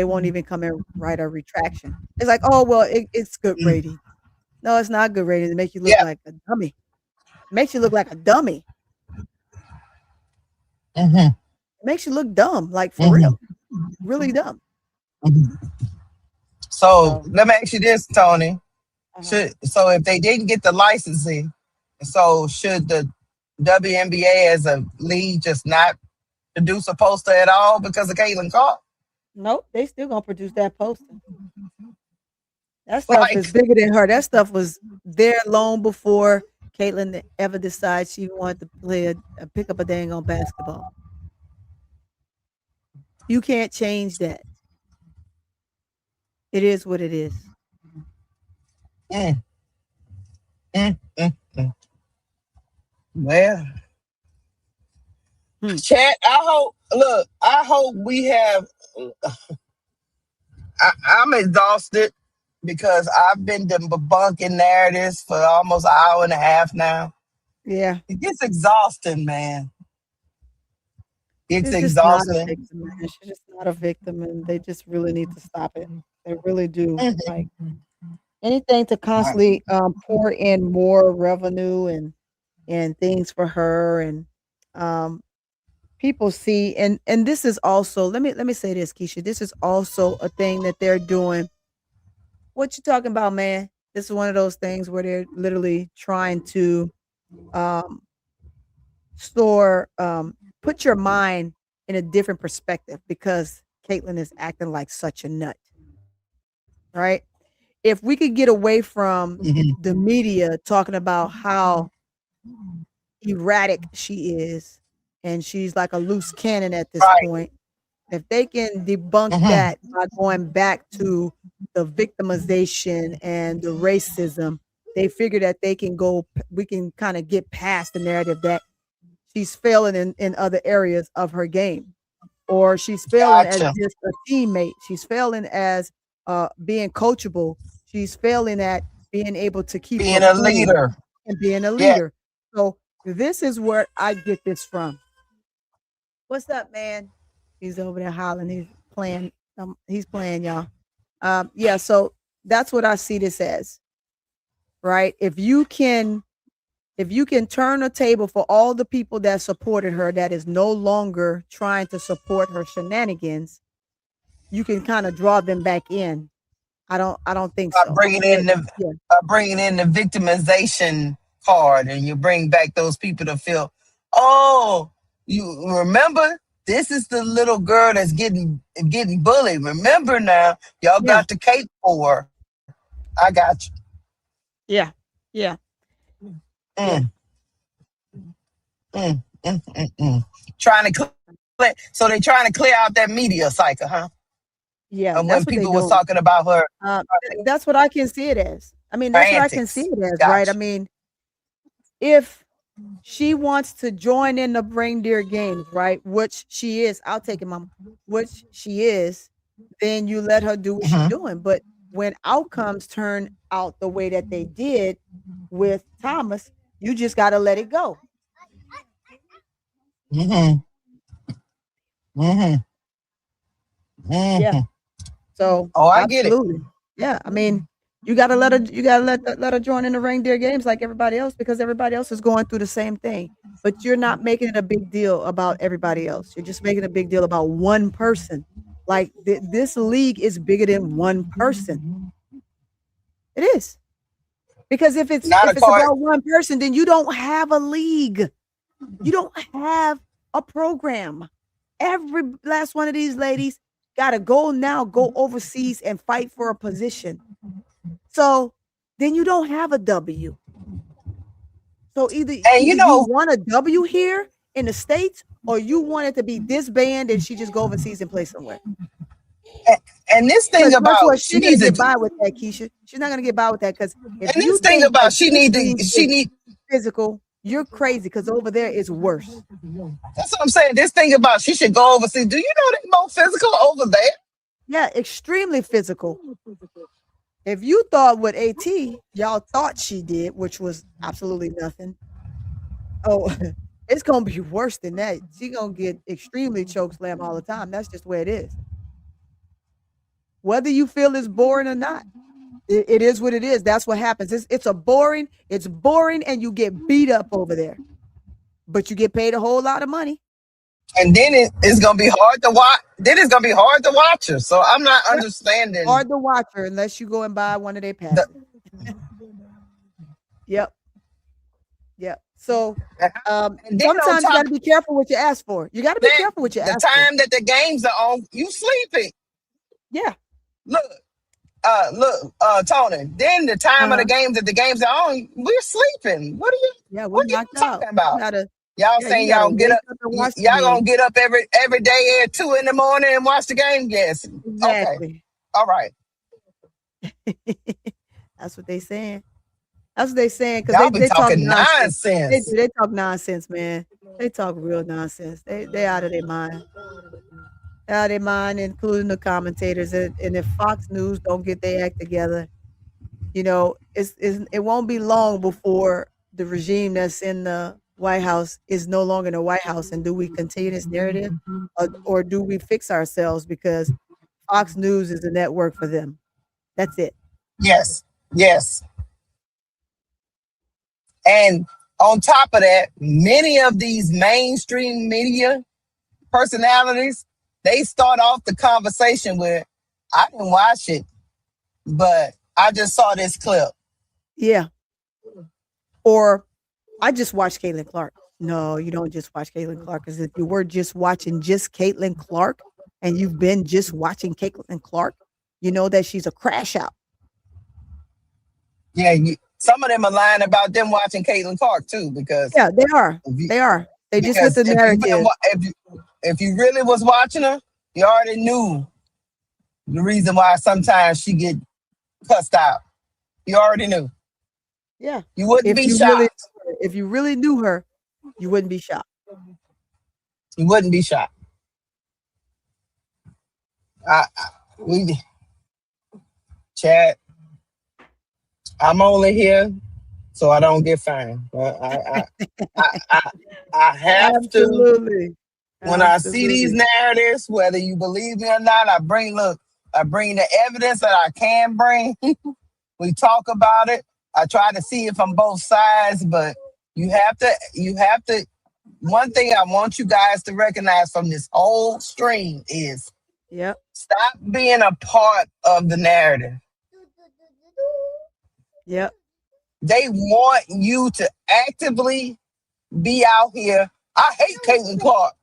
won't even come and write a retraction. It's like, oh, well, it's good rating. No, it's not good rating. It makes you look like a dummy. It makes you look like a dummy. It makes you look dumb, like for real. Really dumb. So let me ask you this, Tony. So if they didn't get the licensing, so should the WNBA as a league just not produce a poster at all because of Caitlyn Clark? Nope, they still gonna produce that poster. That stuff is bigger than her. That stuff was there long before Caitlyn ever decided she wanted to play pick up a dang on basketball. You can't change that. It is what it is. Well, chat, I hope we have, I'm exhausted because I've been debunking narratives for almost an hour and a half now. Yeah. It gets exhausting, man. It's Just not exhausting. a victim, man. She's just not a victim, and they just really need to stop it. They really do. Like anything to constantly pour in more revenue and things for her, and people see, and this is also, let me say this, Keysha, this is also a thing that they're doing. What you talking about, man? This is one of those things where they're literally trying to put your mind in a different perspective because Caitlyn is acting like such a nut, right? If we could get away from the media talking about how erratic she is and she's like a loose cannon at this point, if they can debunk that by going back to the victimization and the racism, they figure that we can kind of get past the narrative that she's failing in other areas of her game, or she's failing as just a teammate. She's failing as being coachable. She's failing at being able to keep being a leader and being a leader. So this is where I get this from. What's up, man? He's over there hollering. He's playing. He's playing, y'all. Yeah. So that's what I see this as, right? If you can turn a table for all the people that supported her, that is no longer trying to support her shenanigans, you can kind of draw them back in. I don't think so. Bringing in the victimization card, and you bring back those people to feel, oh, you remember This is the little girl that's getting bullied. Remember now, y'all got the cape for her. I got you. Yeah. Yeah. Trying to clear, so they're trying to clear out that media cycle, huh? Yeah, Of that's when what they people was do. talking about her. That's what I can see it as. I mean, Her that's what I can antics. see it as, right? I mean, if she wants to join in the reindeer games, right? Which she is, I'll take it, Mama. Which she is, then you let her do what she's doing. But when outcomes turn out the way that they did with Thomas, you just got to let it go. Yeah. So I get it. absolutely. Yeah. I mean, you gotta let her join in the reindeer games like everybody else, because everybody else is going through the same thing. But you're not making it a big deal about everybody else. You're just making a big deal about one person. Like this league is bigger than one person. It is. Because if it's about one person, then you don't have a league. You don't have a program. Every last one of these ladies gotta go overseas and fight for a position. So then you don't have a W. So either you want a W here in the States, or you want it to be disbanded and she just go overseas and play somewhere. And this thing about she's gonna get by with that, Keysha. She's not gonna get by with that, because if and you this thing think about she need physical, you're crazy, because over there is worse. That's what I'm saying. This thing about she should go overseas. Do you know they're more physical over there? Yeah, extremely physical. If you thought what AT y'all thought she did, which was absolutely nothing, it's gonna be worse than that. She gonna get extremely chokeslam all the time. That's just the way it is. Whether you feel it's boring or not, it is what it is. That's what happens. It's boring, and you get beat up over there. But you get paid a whole lot of money. And then it's gonna be hard to watch. Then it's gonna be hard to watch her. So I'm not understanding. Hard to watch her unless you go and buy one of their passes. Yep. So sometimes you got to be careful what you ask for. You got to be careful what you ask for. The time that the games are on, you sleeping. Yeah. Look, Tony. Then the time of the games that the games are on, we're sleeping. What are you? Yeah, we're knocked talking out. about? Y'all saying y'all get up? Y'all gonna get up every day at 2 a.m. and watch the game? Yes. Exactly. Okay. All right. That's what they saying. That's what they saying, Y'all because be they talk talking nonsense. nonsense. They talk nonsense, man. They talk real nonsense. They out of their mind. Out of their mind, including the commentators. And if Fox News don't get their act together, you know, it won't be long before the regime that's in the White House is no longer in the White House. And do we continue this narrative, or do we fix ourselves, because Fox News is a network for them? That's it. Yes. And on top of that, many of these mainstream media personalities, they start off the conversation with, I didn't watch it, but I just saw this clip. Yeah. Or I just watched Caitlin Clark. No, you don't just watch Caitlin Clark, because if you were just watching just Caitlin Clark and you've been just watching Caitlin Clark, you know that she's a crash out. Yeah, some of them are lying about them watching Caitlin Clark too, because they are. They just with the narrative. If you really was watching her, you already knew the reason why sometimes she get cussed out. You already knew. Yeah, you wouldn't be shocked. If you really knew her, you wouldn't be shocked. You wouldn't be shocked. Chad, I'm only here so I don't get fined. I have Absolutely. to. When I see these narratives, whether you believe me or not, I bring the evidence that I can bring. We talk about it. I try to see it from both sides, but you have to. One thing I want you guys to recognize from this whole stream is, stop being a part of the narrative. Yep. They want you to actively be out here. I hate Caitlin Clark.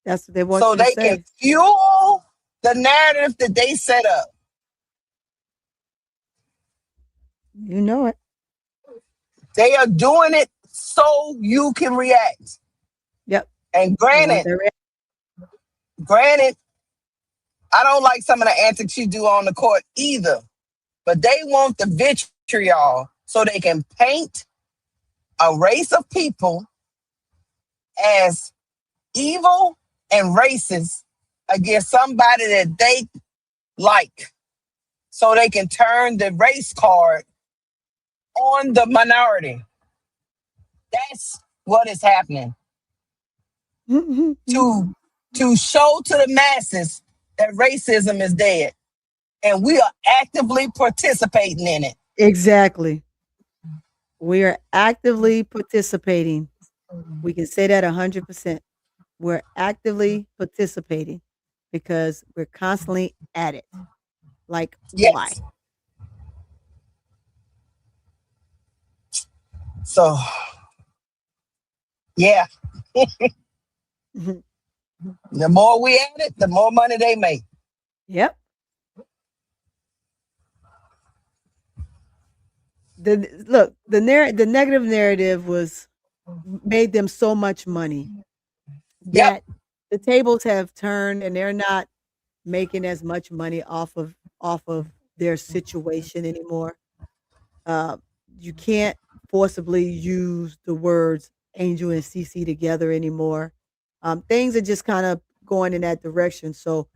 That's what they want so you to they say. can fuel the narrative that they set up. You know it. They are doing it so you can react. Yep. And granted, I don't like some of the antics you do on the court either, but they want the vitriol so they can paint a race of people as evil and racist against somebody that they like, so they can turn the race card on the minority. That's what is happening. To show to the masses that racism is dead, and we are actively participating in it. Exactly. We are actively participating. We can say that 100%. We're actively participating because we're constantly at it. Like, why? So, yeah. The more we at it, the more money they make. Yep. The negative narrative made them so much money that the tables have turned, and they're not making as much money off of their situation anymore. You can't forcibly use the words Angel and CC together anymore. Things are just kind of going in that direction. So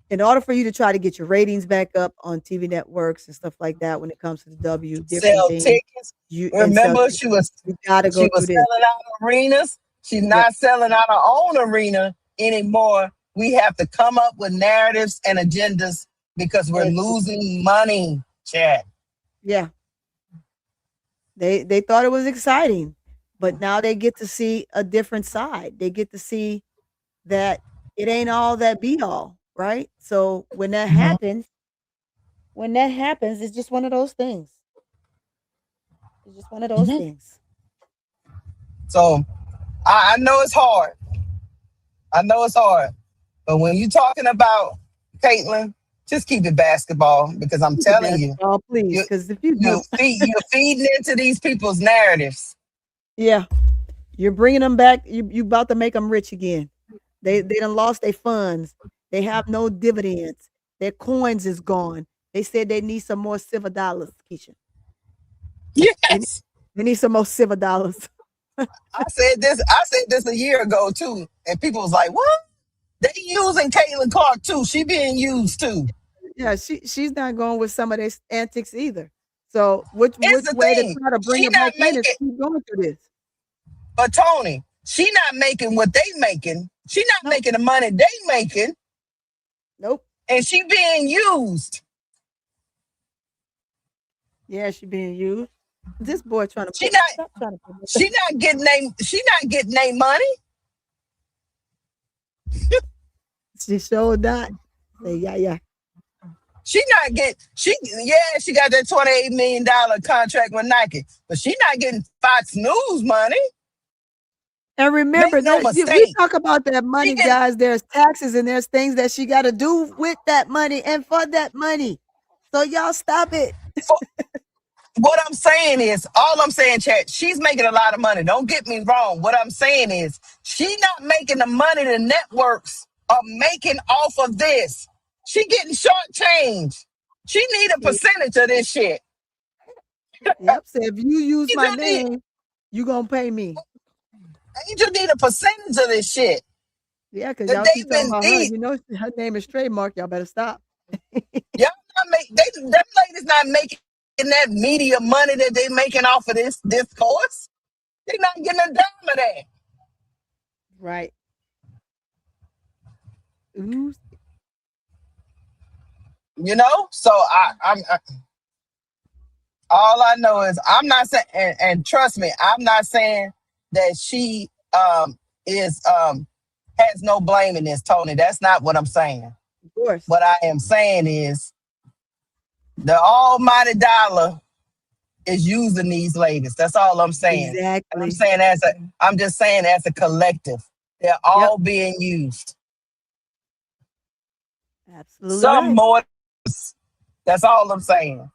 in order for you to try to get your ratings back up on TV networks and stuff like that, when it comes to the W, different Sell things, tickets. Remember, she was gotta go through this. selling out arenas. She's not selling out her own arena anymore. We have to come up with narratives and agendas because we're losing money, Chad. Yeah. They thought it was exciting, but now they get to see a different side. They get to see that it ain't all that be all, right? So when that happens, it's just one of those things. It's just one of those things. So I know it's hard. But when you're talking about Caitlin, just keep it basketball, because I'm telling you, please, because if you're feeding into these people's narratives. Yeah, you're bringing them back. You about to make them rich again. They done lost their funds. They have no dividends. Their coins is gone. They said they need some more silver dollars, Keysha. Yes, they need some more silver dollars. I said this a year ago too, and people was like, "What? They using Caitlin Clark too? She being used too?" Yeah, she's not going with some of their antics either. So which way to try to bring up more players keep going through this? But Tony, she not making what they making. She not making the money they making. Nope. And she being used. Yeah, she being used. This boy trying to. She not getting their money. She showed that. Yeah. She got that $28 million contract with Nike, but she not getting Fox News money. And remember that we talk about that money, guys. There's taxes and there's things that she got to do with that money and for that money. So y'all stop it. What I'm saying is, Chad, she's making a lot of money. Don't get me wrong. What I'm saying is, she not making the money the networks are making off of this. She getting shortchanged. She need a percentage of this shit. Yep. So if you use my name, you gonna pay me. Angel need a percentage of this shit. Yeah, because y'all keep talking about her. You know her name is trademark. Y'all better stop. Y'all them ladies not making that media money that they making off of this course. They're not getting a dime of that. Right. Ooh. You know, so I'm all I know is I'm not saying, and trust me, I'm not saying that she has no blame in this, Tony. That's not what I'm saying. Of course. What I am saying is the almighty dollar is using these ladies. That's all I'm saying. Exactly. And I'm just saying as a collective. They're all being used. Absolutely. Some right. more. That's all I'm saying.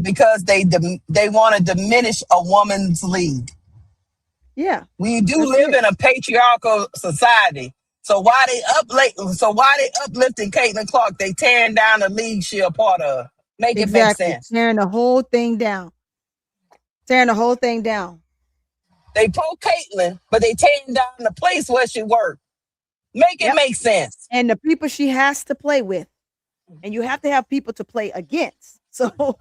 Because they want to diminish a woman's league. Yeah. We do live in a patriarchal society. So why they uplifting Caitlin Clark? They tearing down the league she a part of. Make it make sense. Tearing the whole thing down. Tearing the whole thing down. They pro Caitlin, but they tearing down the place where she worked. Make it make sense. And the people she has to play with. And you have to have people to play against. So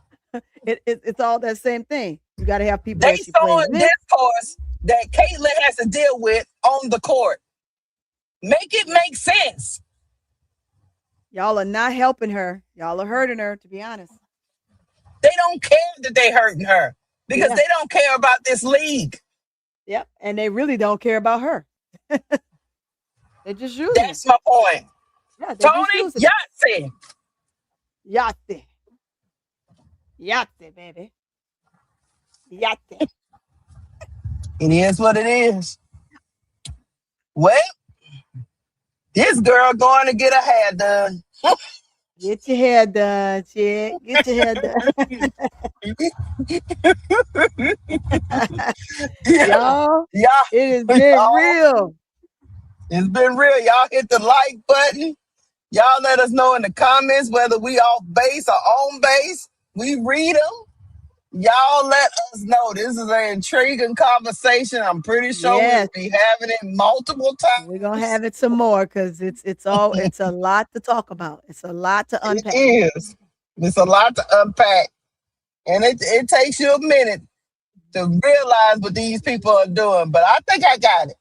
it's all that same thing. You got to have people They that you play with. discourse that Caitlin has to deal with on the court. Make it make sense. Y'all are not helping her. Y'all are hurting her, to be honest. They don't care that they hurting her because they don't care about this league. Yep. And they really don't care about her. They just using That's my point. Yeah, Tony, Yahtzee. Yahtzee. Yahtzee, baby. Yahtzee. It is what it is. Well, this girl going to get her hair done. Get your hair done, chick. Get your hair done. Y'all, it has been real. It's been real. Y'all hit the like button. Y'all let us know in the comments whether we off base or on base. We read them. Y'all let us know. This is an intriguing conversation. I'm pretty sure we'll be having it multiple times. We're gonna have it some more because it's a lot to talk about. It's a lot to unpack. It is. It's a lot to unpack. And it takes you a minute to realize what these people are doing. But I think I got it.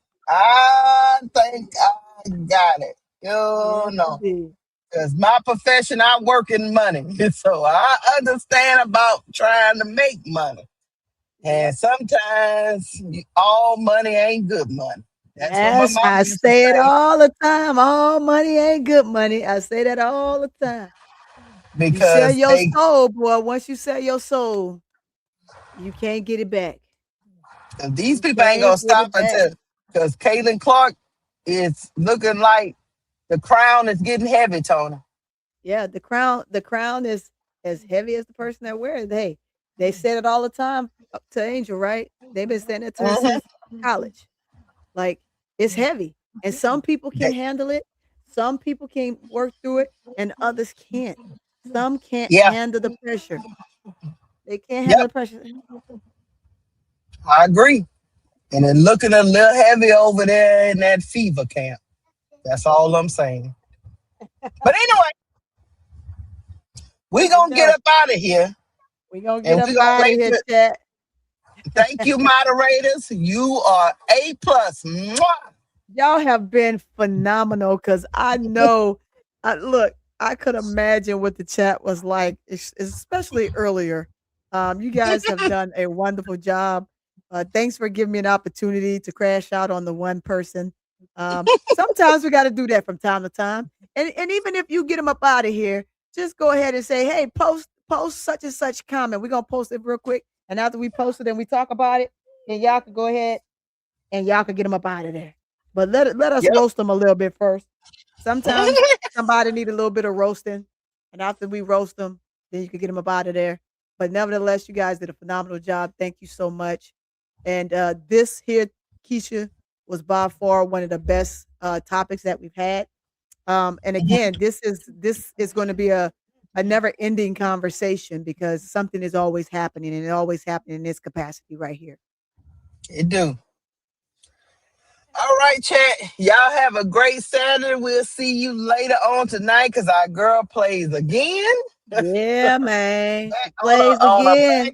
You know. Because my profession, I work in money. So I understand about trying to make money. And sometimes all money ain't good money. That's what my I say it all the time. All money ain't good money. I say that all the time. Because you sell your soul, boy. Once you sell your soul, you can't get it back. And these people ain't going to stop until, because Caitlin Clark is looking like the crown is getting heavy, Tony. Yeah, the crown is as heavy as the person that wears it. Hey, they said it all the time up to Angel, right? They've been saying it to her since college. Like, it's heavy. And some people can handle it. Some people can work through it, and others can't. Some can't handle the pressure. They can't handle the pressure. I agree. And it's looking a little heavy over there in that fever camp. That's all I'm saying. But anyway, we're going to get up out of here. We're going to get up out of here, chat. Thank you, moderators. You are A+. Mwah! Y'all have been phenomenal because I know, look, I could imagine what the chat was like, especially earlier. You guys have done a wonderful job. Thanks for giving me an opportunity to crash out on the one person. Sometimes we got to do that from time to time. And even if you get them up out of here, just go ahead and say, hey, post such and such comment. We're going to post it real quick. And after we post it and we talk about it, then y'all can go ahead and y'all can get them up out of there. But let us roast them a little bit first. Sometimes somebody need a little bit of roasting. And after we roast them, then you can get them up out of there. But nevertheless, you guys did a phenomenal job. Thank you so much. And this here, Keysha, was by far one of the best topics that we've had. And again, this is going to be a never-ending conversation because something is always happening, and it always happening in this capacity right here. It do. All right, chat. Y'all have a great Saturday. We'll see you later on tonight because our girl plays again. Yeah, man. Plays again.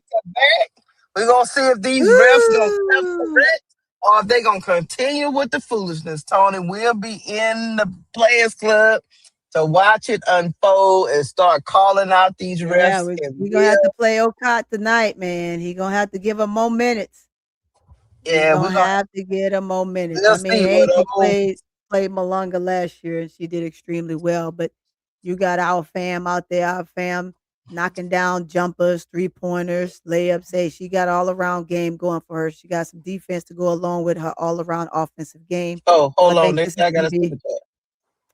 We're going to see if these refs going to separate or if they're going to continue with the foolishness. Tony, we'll be in the Players Club to watch it unfold and start calling out these refs. Yeah, we're going to have to play Okot tonight, man. He's going to have to give him more minutes. Yeah, we're going to have to get him more minutes. We'll I mean, Angel played Malunga last year, and she did extremely well. But you got our fam out there, our fam knocking down jumpers, 3-pointers, layups. Hey, she got all around game going for her. She got some defense to go along with her all around offensive game. Oh, So hold I on. think this is I got gonna a be. super chat.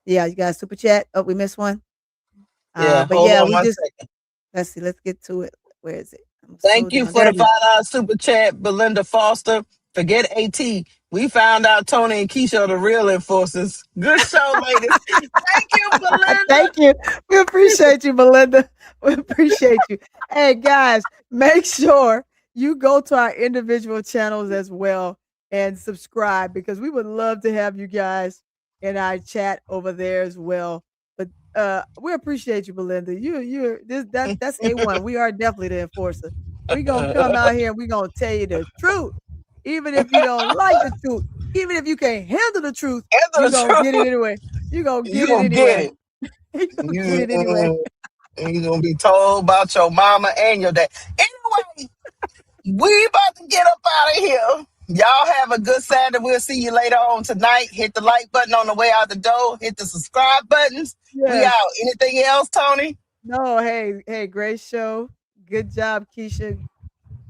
Yeah, you got a super chat. Oh, we missed one. Yeah, But hold yeah, on we one just second. let's see. Let's get to it. Where is it? I'm gonna Thank scroll you down. for There the it is. $5 super chat, Belinda Foster. Forget AT. We found out Tony and Keysha are the real enforcers. Good show, ladies. Thank you, Belinda. Thank you. We appreciate you, Belinda. We appreciate you. Hey, guys, make sure you go to our individual channels as well and subscribe because we would love to have you guys in our chat over there as well. But we appreciate you, Belinda. That's A1. We are definitely the enforcer. We're gonna come out here and we're gonna tell you the truth. Even if you don't like the truth, even if you can't handle the truth, Handle you're the gonna get it truth. anyway. You're gonna You get it gonna get anyway. it. You're gonna get You, it anyway. you gonna be told about your mama and your dad. Anyway, we about to get up out of here. Y'all have a good Saturday. We'll see you later on tonight. Hit the like button on the way out the door. Hit the subscribe buttons. We Yes. out. Anything else, Tony? No, hey, great show. Good job, Keysha.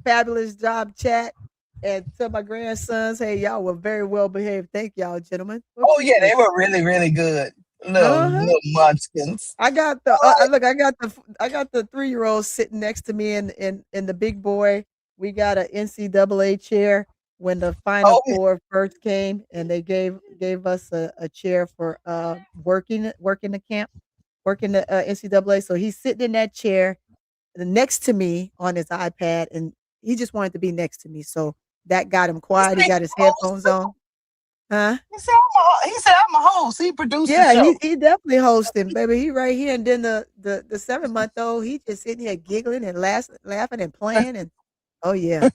Fabulous job, chat. And to my grandsons, hey, y'all were very well behaved. Thank y'all, gentlemen. We Oh yeah, they appreciate were really, really good. you. Little munchkins. I got the All right. look. I got the 3-year-old sitting next to me, in the big boy. We got an NCAA chair when the Final Oh, Four first came, and they gave us a chair for working the camp, working the NCAA. So he's sitting in that chair next to me on his iPad, and he just wanted to be next to me. So that got him quiet. He got his headphones on. Huh? he said I'm a host. He produced the Yeah, show. he definitely hosting, baby. He right here, and then the 7-month-old, he just sitting here giggling and laughing and playing, and oh yeah,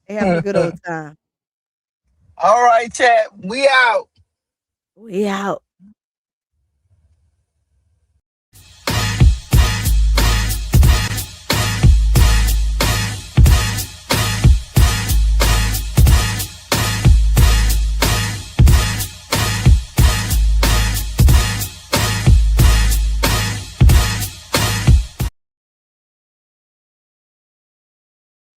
they having a good old time. All right, chat. We out. We out.